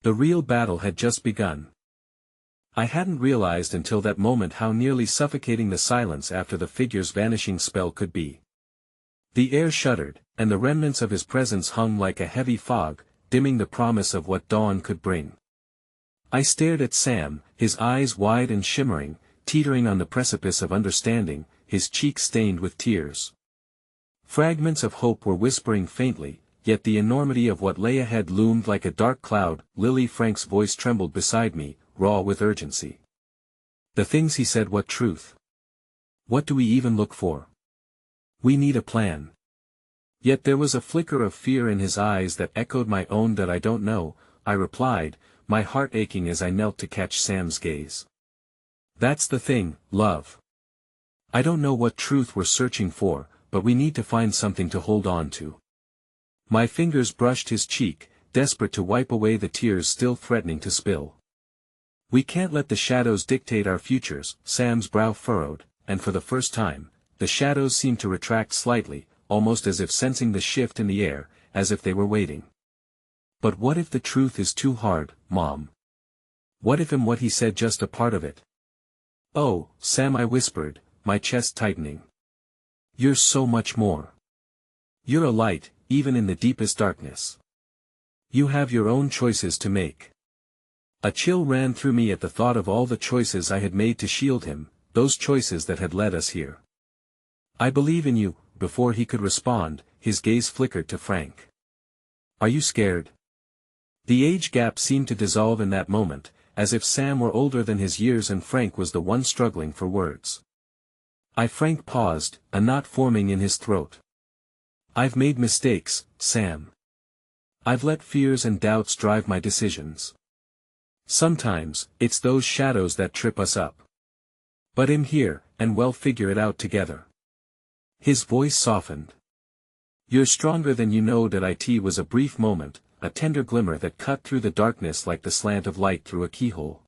The real battle had just begun. I hadn't realized until that moment how nearly suffocating the silence after the figure's vanishing spell could be. The air shuddered, and the remnants of his presence hung like a heavy fog, dimming the promise of what dawn could bring. I stared at Sam, his eyes wide and shimmering, teetering on the precipice of understanding, his cheeks stained with tears. Fragments of hope were whispering faintly, yet the enormity of what lay ahead loomed like a dark cloud. Lily Frank's voice trembled beside me, raw with urgency. The things he said, what truth? What do we even look for? We need a plan. Yet there was a flicker of fear in his eyes that echoed my own. That I don't know, I replied, my heart aching as I knelt to catch Sam's gaze. That's the thing, love. I don't know what truth we're searching for, but we need to find something to hold on to. My fingers brushed his cheek, desperate to wipe away the tears still threatening to spill. We can't let the shadows dictate our futures. Sam's brow furrowed, and for the first time, the shadows seemed to retract slightly, almost as if sensing the shift in the air, as if they were waiting. But what if the truth is too hard, Mom? What if what he said just a part of it? "Oh, Sam," I whispered, my chest tightening. "You're so much more. You're a light, even in the deepest darkness. You have your own choices to make." A chill ran through me at the thought of all the choices I had made to shield him, those choices that had led us here. "I believe in you." Before he could respond, his gaze flickered to Frank. "Are you scared?" The age gap seemed to dissolve in that moment, as if Sam were older than his years and Frank was the one struggling for words. Frank paused, a knot forming in his throat. "I've made mistakes, Sam. I've let fears and doubts drive my decisions. Sometimes, it's those shadows that trip us up. But I'm here, and we'll figure it out together." His voice softened. "You're stronger than you know." It was a brief moment, a tender glimmer that cut through the darkness like the slant of light through a keyhole.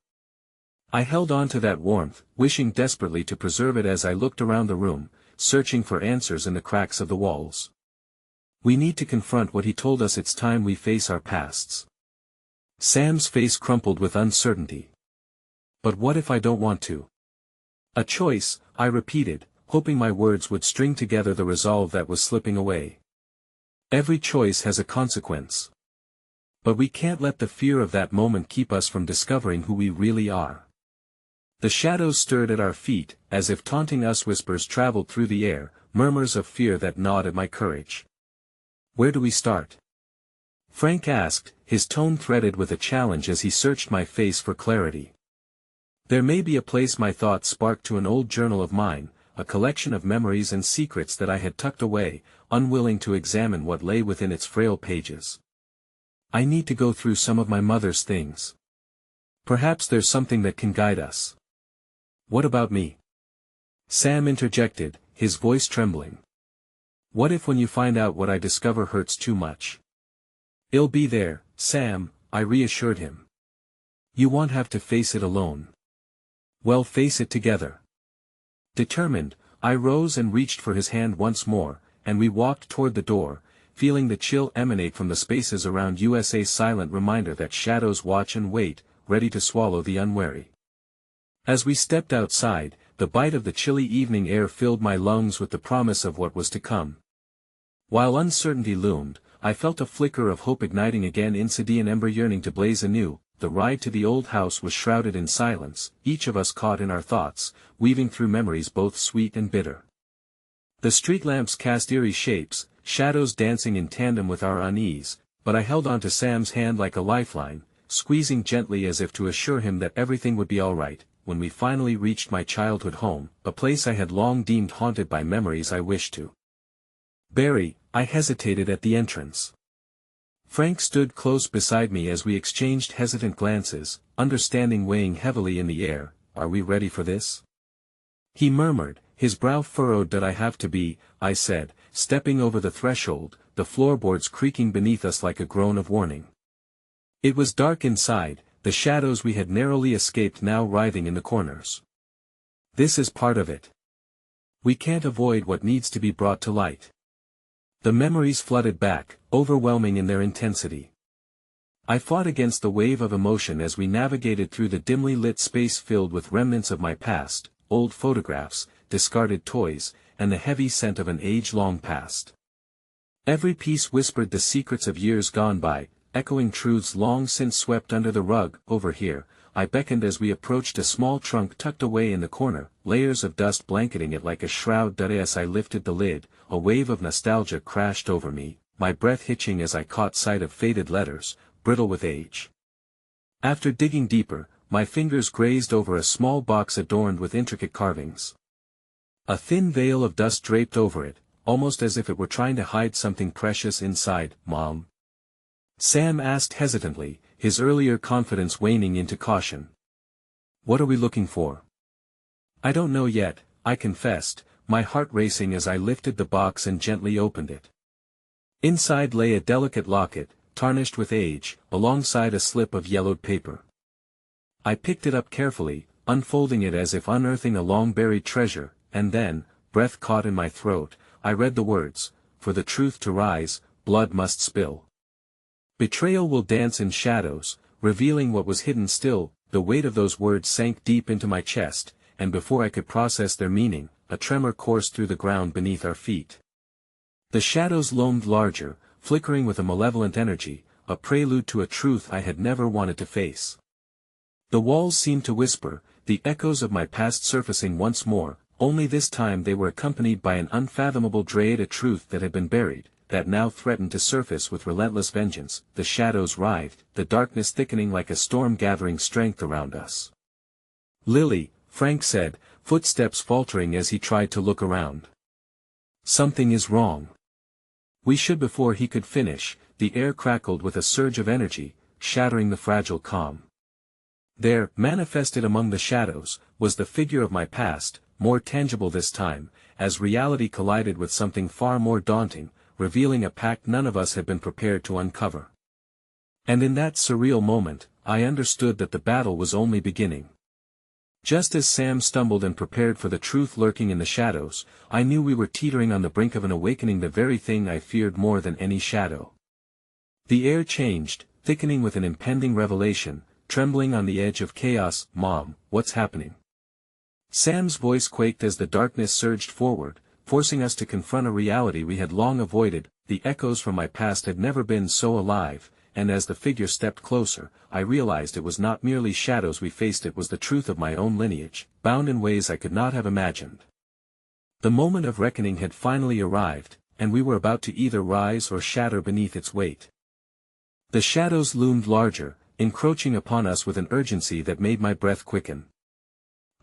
I held on to that warmth, wishing desperately to preserve it as I looked around the room, searching for answers in the cracks of the walls. "We need to confront what he told us. It's time we face our pasts." Sam's face crumpled with uncertainty. "But what if I don't want to?" "A choice," I repeated, hoping my words would string together the resolve that was slipping away. "Every choice has a consequence. But we can't let the fear of that moment keep us from discovering who we really are." The shadows stirred at our feet, as if taunting us. Whispers traveled through the air, murmurs of fear that gnawed at my courage. "Where do we start?" Frank asked, his tone threaded with a challenge as he searched my face for clarity. "There may be a place." My thoughts sparked to an old journal of mine, a collection of memories and secrets that I had tucked away, unwilling to examine what lay within its frail pages. "I need to go through some of my mother's things. Perhaps there's something that can guide us." "What about me?" Sam interjected, his voice trembling. "What if when you find out what I discover hurts too much?" "It'll be there, Sam," I reassured him. "You won't have to face it alone. We'll face it together." Determined, I rose and reached for his hand once more, and we walked toward the door, feeling the chill emanate from the spaces around us, a silent reminder that shadows watch and wait, ready to swallow the unwary. As we stepped outside, the bite of the chilly evening air filled my lungs with the promise of what was to come. While uncertainty loomed, I felt a flicker of hope igniting again inside, an ember yearning to blaze anew. The ride to the old house was shrouded in silence, each of us caught in our thoughts, weaving through memories both sweet and bitter. The street lamps cast eerie shapes, shadows dancing in tandem with our unease, but I held on to Sam's hand like a lifeline, squeezing gently as if to assure him that everything would be all right. When we finally reached my childhood home, a place I had long deemed haunted by memories I wished to bury, I hesitated at the entrance. Frank stood close beside me as we exchanged hesitant glances, understanding weighing heavily in the air. "Are we ready for this?" he murmured, his brow furrowed. "I have to be," I said, stepping over the threshold, the floorboards creaking beneath us like a groan of warning. It was dark inside, the shadows we had narrowly escaped now writhing in the corners. "This is part of it. We can't avoid what needs to be brought to light." The memories flooded back, overwhelming in their intensity. I fought against the wave of emotion as we navigated through the dimly lit space filled with remnants of my past, old photographs, discarded toys, and the heavy scent of an age-long past. Every piece whispered the secrets of years gone by, echoing truths long since swept under the rug. "Over here," I beckoned as we approached a small trunk tucked away in the corner, layers of dust blanketing it like a shroud. As I lifted the lid, a wave of nostalgia crashed over me, my breath hitching as I caught sight of faded letters, brittle with age. After digging deeper, my fingers grazed over a small box adorned with intricate carvings. A thin veil of dust draped over it, almost as if it were trying to hide something precious inside. "Mom?" Sam asked hesitantly, his earlier confidence waning into caution. "What are we looking for?" "I don't know yet," I confessed, my heart racing as I lifted the box and gently opened it. Inside lay a delicate locket, tarnished with age, alongside a slip of yellowed paper. I picked it up carefully, unfolding it as if unearthing a long-buried treasure, and then, breath caught in my throat, I read the words, "For the truth to rise, blood must spill. Betrayal will dance in shadows, revealing what was hidden still." The weight of those words sank deep into my chest, and before I could process their meaning, a tremor coursed through the ground beneath our feet. The shadows loomed larger, flickering with a malevolent energy, a prelude to a truth I had never wanted to face. The walls seemed to whisper, the echoes of my past surfacing once more, only this time they were accompanied by an unfathomable dread, a truth that had been buried, that now threatened to surface with relentless vengeance. The shadows writhed, the darkness thickening like a storm, gathering strength around us. "Lily," Frank said, footsteps faltering as he tried to look around. "Something is wrong." We should. Before he could finish, the air crackled with a surge of energy, shattering the fragile calm. There, manifested among the shadows, was the figure of my past, more tangible this time, as reality collided with something far more daunting, revealing a pact none of us had been prepared to uncover. And in that surreal moment, I understood that the battle was only beginning. Just as Sam stumbled and prepared for the truth lurking in the shadows, I knew we were teetering on the brink of an awakening, the very thing I feared more than any shadow. The air changed, thickening with an impending revelation, trembling on the edge of chaos. "Mom, what's happening?" Sam's voice quaked as the darkness surged forward, forcing us to confront a reality we had long avoided. The echoes from my past had never been so alive, and as the figure stepped closer, I realized it was not merely shadows we faced, it was the truth of my own lineage, bound in ways I could not have imagined. The moment of reckoning had finally arrived, and we were about to either rise or shatter beneath its weight. The shadows loomed larger, encroaching upon us with an urgency that made my breath quicken.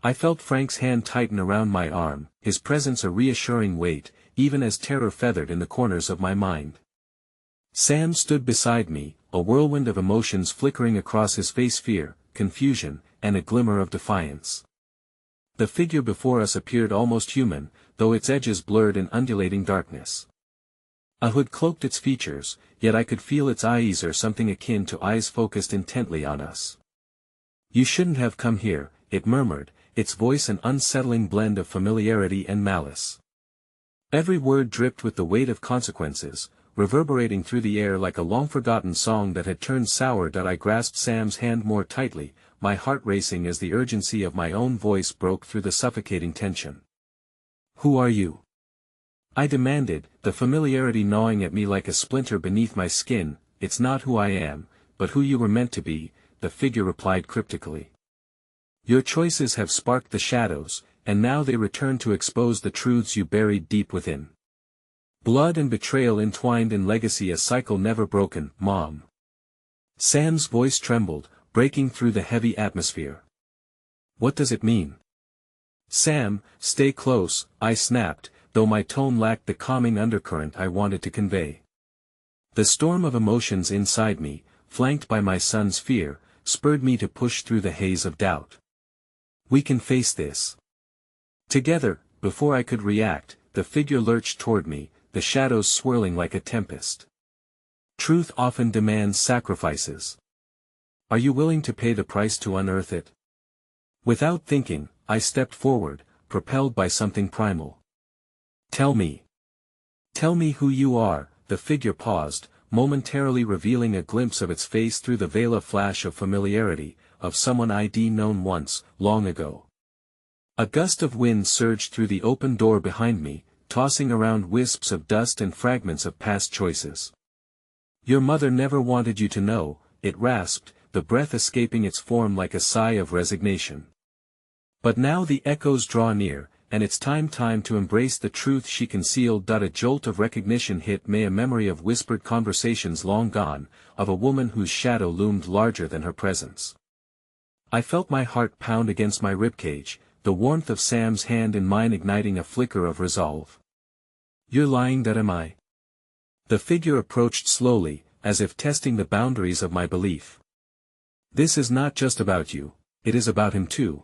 I felt Frank's hand tighten around my arm, his presence a reassuring weight, even as terror feathered in the corners of my mind. Sam stood beside me, a whirlwind of emotions flickering across his face: fear, confusion, and a glimmer of defiance. The figure before us appeared almost human, though its edges blurred in undulating darkness. A hood cloaked its features, yet I could feel its eyes, or something akin to eyes, focused intently on us. "You shouldn't have come here," it murmured, its voice an unsettling blend of familiarity and malice. Every word dripped with the weight of consequences, reverberating through the air like a long-forgotten song that had turned sour. I grasped Sam's hand more tightly, my heart racing as the urgency of my own voice broke through the suffocating tension. "Who are you?" I demanded, the familiarity gnawing at me like a splinter beneath my skin. "It's not who I am, but who you were meant to be," the figure replied cryptically. "Your choices have sparked the shadows, and now they return to expose the truths you buried deep within. Blood and betrayal entwined in legacy, a cycle never broken, Mom." Sam's voice trembled, breaking through the heavy atmosphere. "What does it mean?" "Sam, stay close," I snapped, though my tone lacked the calming undercurrent I wanted to convey. The storm of emotions inside me, flanked by my son's fear, spurred me to push through the haze of doubt. "We can face this together." Before I could react, the figure lurched toward me, the shadows swirling like a tempest. "Truth often demands sacrifices. Are you willing to pay the price to unearth it?" Without thinking, I stepped forward, propelled by something primal. Tell me who you are." The figure paused, momentarily revealing a glimpse of its face through the veil, a flash of familiarity, of someone I'd known once, long ago. A gust of wind surged through the open door behind me, tossing around wisps of dust and fragments of past choices. "Your mother never wanted you to know," it rasped, the breath escaping its form like a sigh of resignation. "But now the echoes draw near, and it's time to embrace the truth she concealed." A jolt of recognition hit me, a memory of whispered conversations long gone, of a woman whose shadow loomed larger than her presence. I felt my heart pound against my ribcage, the warmth of Sam's hand in mine igniting a flicker of resolve. "You're lying, that am I?" The figure approached slowly, as if testing the boundaries of my belief. "This is not just about you, it is about him too."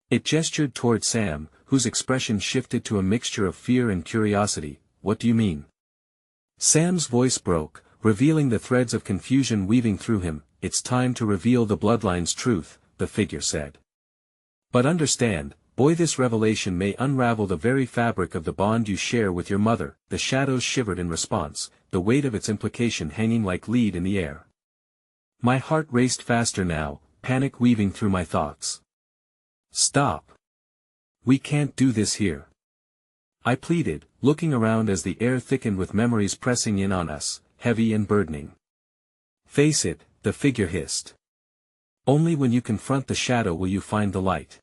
It gestured toward Sam, whose expression shifted to a mixture of fear and curiosity. "What do you mean?" Sam's voice broke, revealing the threads of confusion weaving through him. "It's time to reveal the bloodline's truth," the figure said. "But understand, boy, this revelation may unravel the very fabric of the bond you share with your mother." The shadows shivered in response, the weight of its implication hanging like lead in the air. My heart raced faster now, panic weaving through my thoughts. "Stop. We can't do this here. I pleaded, looking around as the air thickened with memories pressing in on us, heavy and burdening. Face it, the figure hissed. Only when you confront the shadow will you find the light.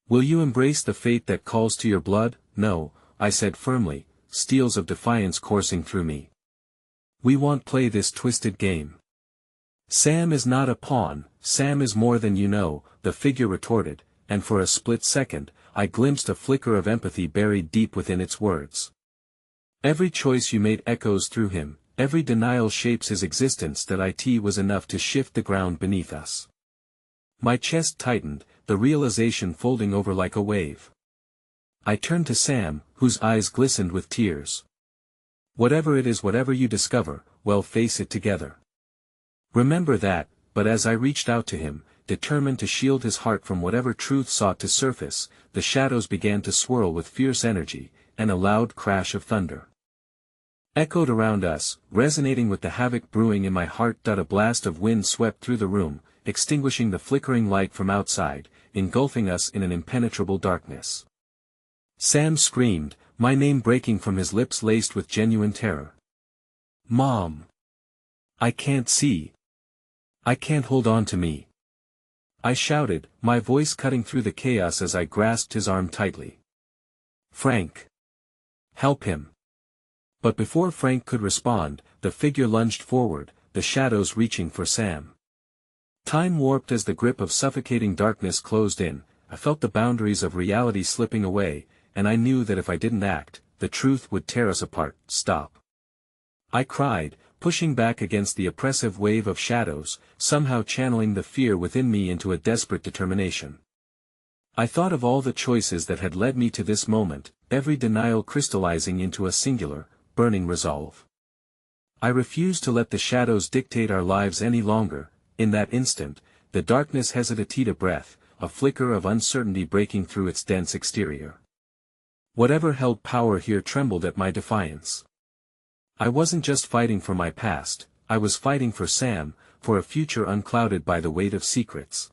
Will you embrace the fate that calls to your blood? No, I said firmly, steels of defiance coursing through me. We won't play this twisted game. Sam is not a pawn, Sam is more than you know, the figure retorted, and for a split second, I glimpsed a flicker of empathy buried deep within its words. Every choice you made echoes through him, every denial shapes his existence. That it was enough to shift the ground beneath us. My chest tightened, the realization folding over like a wave. I turned to Sam, whose eyes glistened with tears. Whatever it is, whatever you discover, well, face it together. Remember that. But as I reached out to him, determined to shield his heart from whatever truth sought to surface, the shadows began to swirl with fierce energy, and a loud crash of thunder echoed around us, resonating with the havoc brewing in my heart. A blast of wind swept through the room, extinguishing the flickering light from outside, engulfing us in an impenetrable darkness. Sam screamed, my name breaking from his lips laced with genuine terror. Mom! I can't see. I can't hold on to me. I shouted, my voice cutting through the chaos as I grasped his arm tightly. Frank! Help him! But before Frank could respond, the figure lunged forward, the shadows reaching for Sam. Time warped as the grip of suffocating darkness closed in. I felt the boundaries of reality slipping away, and I knew that if I didn't act, the truth would tear us apart. Stop! I cried, pushing back against the oppressive wave of shadows, somehow channeling the fear within me into a desperate determination. I thought of all the choices that had led me to this moment, every denial crystallizing into a singular, burning resolve. I refused to let the shadows dictate our lives any longer. In that instant, the darkness hesitated a breath, a flicker of uncertainty breaking through its dense exterior. Whatever held power here trembled at my defiance. I wasn't just fighting for my past, I was fighting for Sam, for a future unclouded by the weight of secrets.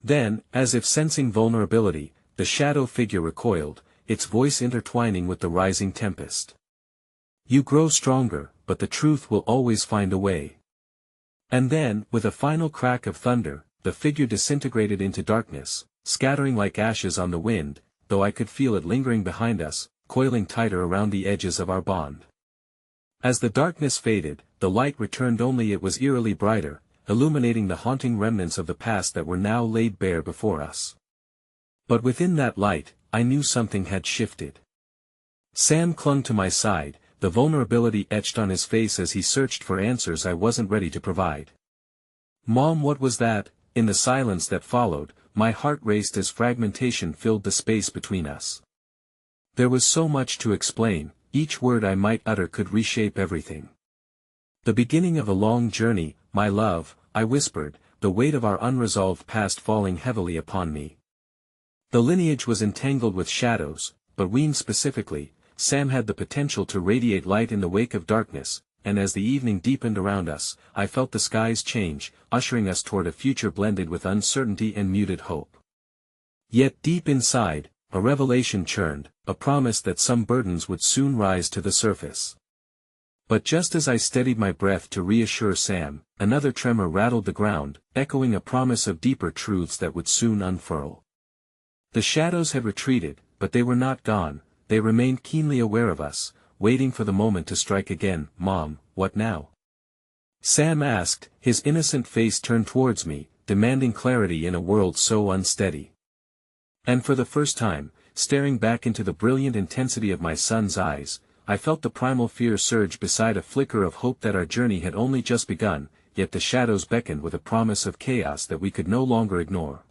Then, as if sensing vulnerability, the shadow figure recoiled, its voice intertwining with the rising tempest. You grow stronger, but the truth will always find a way. And then, with a final crack of thunder, the figure disintegrated into darkness, scattering like ashes on the wind, though I could feel it lingering behind us, coiling tighter around the edges of our bond. As the darkness faded, the light returned, only it was eerily brighter, illuminating the haunting remnants of the past that were now laid bare before us. But within that light, I knew something had shifted. Sam clung to my side, the vulnerability etched on his face as he searched for answers I wasn't ready to provide. Mom, what was that? In the silence that followed, my heart raced as fragmentation filled the space between us. There was so much to explain. Each word I might utter could reshape everything. The beginning of a long journey, my love, I whispered, the weight of our unresolved past falling heavily upon me. The lineage was entangled with shadows, but Ween specifically, Sam had the potential to radiate light in the wake of darkness, and as the evening deepened around us, I felt the skies change, ushering us toward a future blended with uncertainty and muted hope. Yet deep inside, a revelation churned, a promise that some burdens would soon rise to the surface. But just as I steadied my breath to reassure Sam, another tremor rattled the ground, echoing a promise of deeper truths that would soon unfurl. The shadows had retreated, but they were not gone, they remained keenly aware of us, waiting for the moment to strike again. Mom, what now? Sam asked, his innocent face turned towards me, demanding clarity in a world so unsteady. And for the first time, staring back into the brilliant intensity of my son's eyes, I felt the primal fear surge beside a flicker of hope that our journey had only just begun, yet the shadows beckoned with a promise of chaos that we could no longer ignore.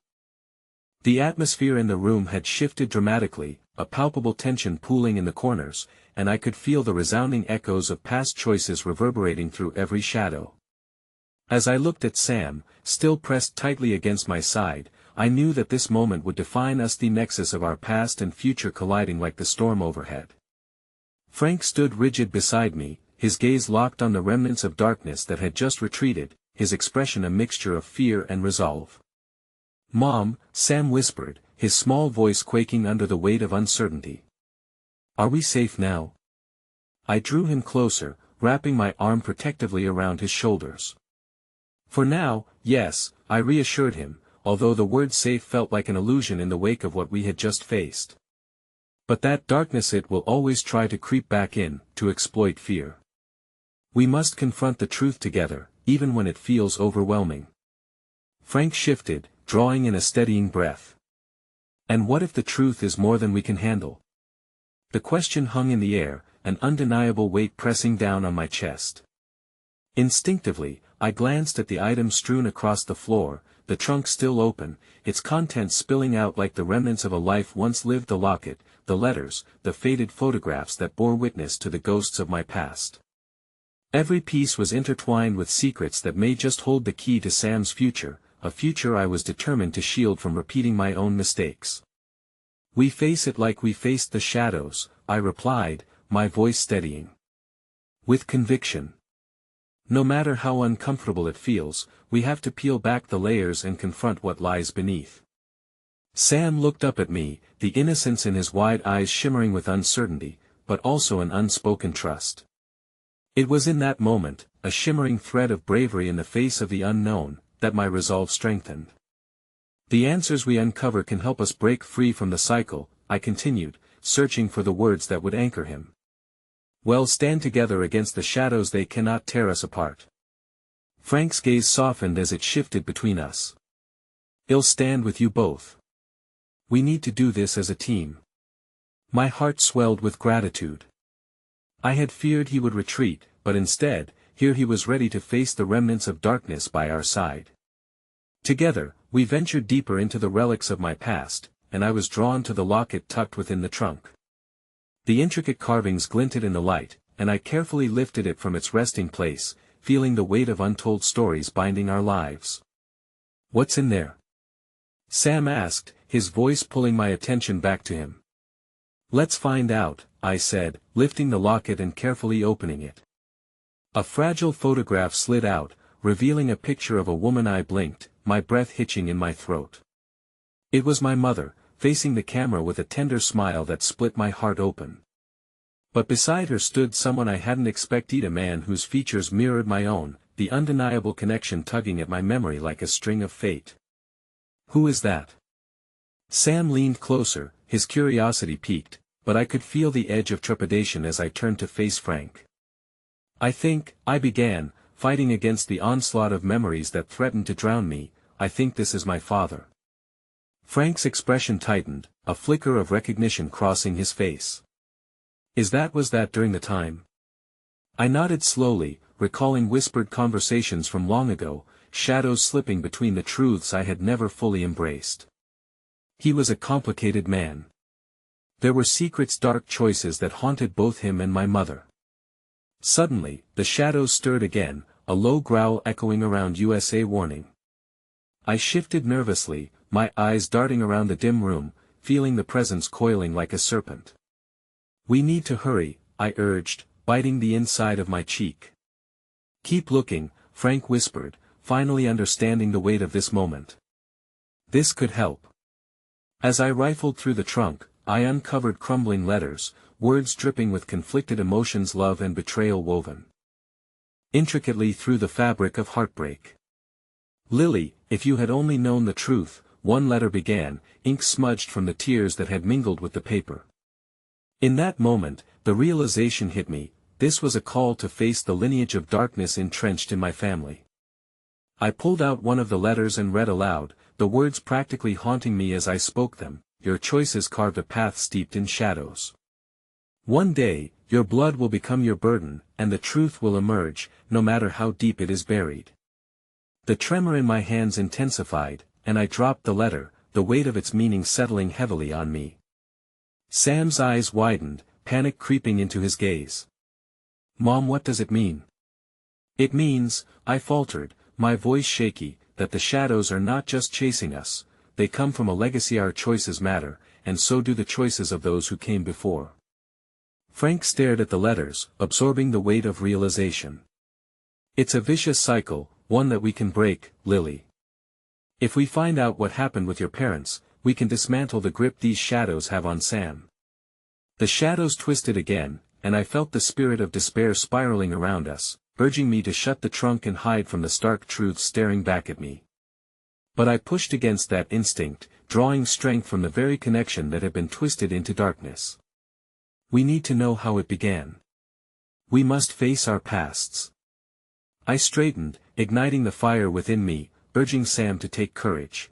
The atmosphere in the room had shifted dramatically, a palpable tension pooling in the corners, and I could feel the resounding echoes of past choices reverberating through every shadow. As I looked at Sam, still pressed tightly against my side, I knew that this moment would define us, the nexus of our past and future colliding like the storm overhead. Frank stood rigid beside me, his gaze locked on the remnants of darkness that had just retreated, his expression a mixture of fear and resolve. Mom, Sam whispered, his small voice quaking under the weight of uncertainty. "Are we safe now?" I drew him closer, wrapping my arm protectively around his shoulders. "For now, yes," I reassured him, although the word safe felt like an illusion in the wake of what we had just faced. But that darkness, it will always try to creep back in, to exploit fear. We must confront the truth together, even when it feels overwhelming. Frank shifted, drawing in a steadying breath. And what if the truth is more than we can handle? The question hung in the air, an undeniable weight pressing down on my chest. Instinctively, I glanced at the items strewn across the floor, the trunk still open, its contents spilling out like the remnants of a life once lived: the locket, the letters, the faded photographs that bore witness to the ghosts of my past. Every piece was intertwined with secrets that may just hold the key to Sam's future, a future I was determined to shield from repeating my own mistakes. "We face it like we faced the shadows," I replied, my voice steadying. "With conviction. No matter how uncomfortable it feels, we have to peel back the layers and confront what lies beneath." Sam looked up at me, the innocence in his wide eyes shimmering with uncertainty, but also an unspoken trust. It was in that moment, a shimmering thread of bravery in the face of the unknown, that my resolve strengthened. "The answers we uncover can help us break free from the cycle," I continued, searching for the words that would anchor him. "Well, stand together against the shadows, they cannot tear us apart." Frank's gaze softened as it shifted between us. "I'll stand with you both. We need to do this as a team." My heart swelled with gratitude. I had feared he would retreat, but instead, here he was ready to face the remnants of darkness by our side. Together, we ventured deeper into the relics of my past, and I was drawn to the locket tucked within the trunk. The intricate carvings glinted in the light, and I carefully lifted it from its resting place, feeling the weight of untold stories binding our lives. "What's in there?" Sam asked, his voice pulling my attention back to him. "Let's find out," I said, lifting the locket and carefully opening it. A fragile photograph slid out, revealing a picture of a woman. I blinked, my breath hitching in my throat. It was my mother, facing the camera with a tender smile that split my heart open. But beside her stood someone I hadn't expected, a man whose features mirrored my own, the undeniable connection tugging at my memory like a string of fate. "Who is that?" Sam leaned closer, his curiosity piqued, but I could feel the edge of trepidation as I turned to face Frank. I began, fighting against the onslaught of memories that threatened to drown me. "I think this is my father." Frank's expression tightened, a flicker of recognition crossing his face. Was that during the time?" I nodded slowly, recalling whispered conversations from long ago, shadows slipping between the truths I had never fully embraced. He was a complicated man. There were secrets, dark choices that haunted both him and my mother. Suddenly, the shadows stirred again, a low growl echoing around USA warning. I shifted nervously, my eyes darting around the dim room, feeling the presence coiling like a serpent. "We need to hurry," I urged, biting the inside of my cheek. "Keep looking," Frank whispered, finally understanding the weight of this moment. This could help. As I rifled through the trunk, I uncovered crumbling letters, words dripping with conflicted emotions, love and betrayal woven intricately through the fabric of heartbreak. "Lily, if you had only known the truth," one letter began, ink smudged from the tears that had mingled with the paper. In that moment, the realization hit me: this was a call to face the lineage of darkness entrenched in my family. I pulled out one of the letters and read aloud, the words practically haunting me as I spoke them: "Your choices carved a path steeped in shadows. One day, your blood will become your burden, and the truth will emerge, no matter how deep it is buried." The tremor in my hands intensified, and I dropped the letter, the weight of its meaning settling heavily on me. Sam's eyes widened, panic creeping into his gaze. "Mom, what does it mean?" "It means," I faltered, my voice shaky, "that the shadows are not just chasing us, they come from a legacy. Our choices matter, and so do the choices of those who came before." Frank stared at the letters, absorbing the weight of realization. "It's a vicious cycle, one that we can break, Lily. If we find out what happened with your parents, we can dismantle the grip these shadows have on Sam. The shadows twisted again, and I felt the spirit of despair spiraling around us, urging me to shut the trunk and hide from the stark truth staring back at me. But I pushed against that instinct, drawing strength from the very connection that had been twisted into darkness. We need to know how it began. We must face our pasts. I straightened, igniting the fire within me, urging Sam to take courage.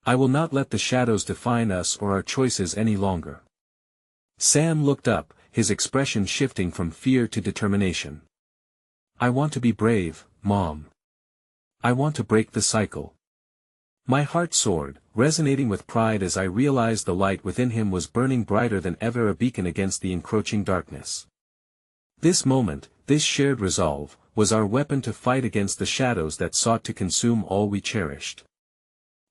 I will not let the shadows define us or our choices any longer. Sam looked up, his expression shifting from fear to determination. I want to be brave, Mom. I want to break the cycle. My heart soared, resonating with pride as I realized the light within him was burning brighter than ever, a beacon against the encroaching darkness. This moment, this shared resolve, was our weapon to fight against the shadows that sought to consume all we cherished.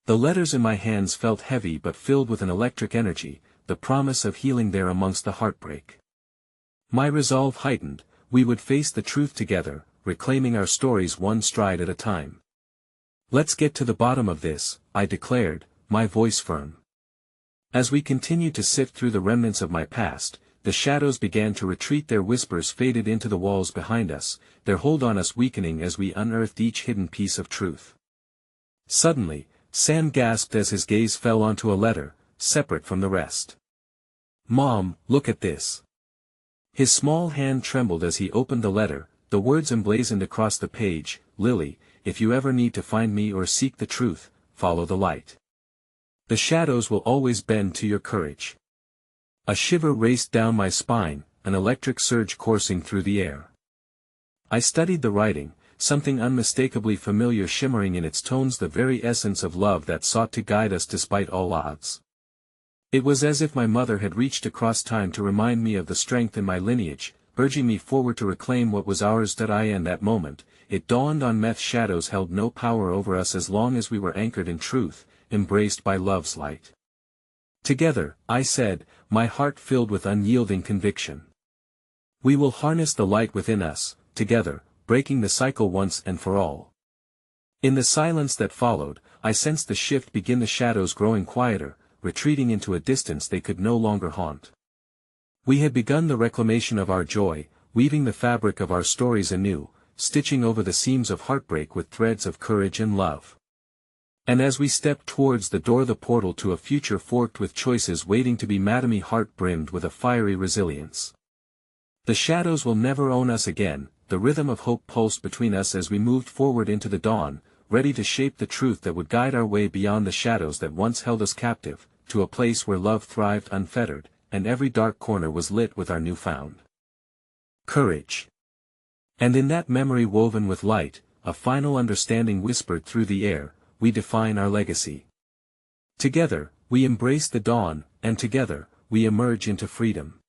The letters in my hands felt heavy but filled with an electric energy, the promise of healing there amongst the heartbreak. My resolve heightened, we would face the truth together, reclaiming our stories one stride at a time. Let's get to the bottom of this, I declared, my voice firm. As we continued to sift through the remnants of my past, the shadows began to retreat, their whispers faded into the walls behind us, their hold on us weakening as we unearthed each hidden piece of truth. Suddenly, Sam gasped as his gaze fell onto a letter, separate from the rest. Mom, look at this. His small hand trembled as he opened the letter, the words emblazoned across the page, Lily, if you ever need to find me or seek the truth, follow the light. The shadows will always bend to your courage. A shiver raced down my spine, an electric surge coursing through the air. I studied the writing, something unmistakably familiar shimmering in its tones, the very essence of love that sought to guide us despite all odds. It was as if my mother had reached across time to remind me of the strength in my lineage, urging me forward to reclaim what was ours. In that moment, it dawned on me: shadows held no power over us as long as we were anchored in truth, embraced by love's light. Together, I said, my heart filled with unyielding conviction. We will harness the light within us, together, breaking the cycle once and for all. In the silence that followed, I sensed the shift begin, the shadows growing quieter, retreating into a distance they could no longer haunt. We had begun the reclamation of our joy, weaving the fabric of our stories anew, stitching over the seams of heartbreak with threads of courage and love. And as we stepped towards the door, the portal to a future forked with choices waiting to be made, my heart brimmed with a fiery resilience. The shadows will never own us again, the rhythm of hope pulsed between us as we moved forward into the dawn, ready to shape the truth that would guide our way beyond the shadows that once held us captive, to a place where love thrived unfettered, and every dark corner was lit with our newfound courage. And in that memory woven with light, a final understanding whispered through the air: we define our legacy. Together, we embrace the dawn, and together, we emerge into freedom.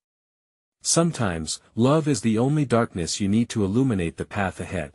Sometimes, love is the only darkness you need to illuminate the path ahead.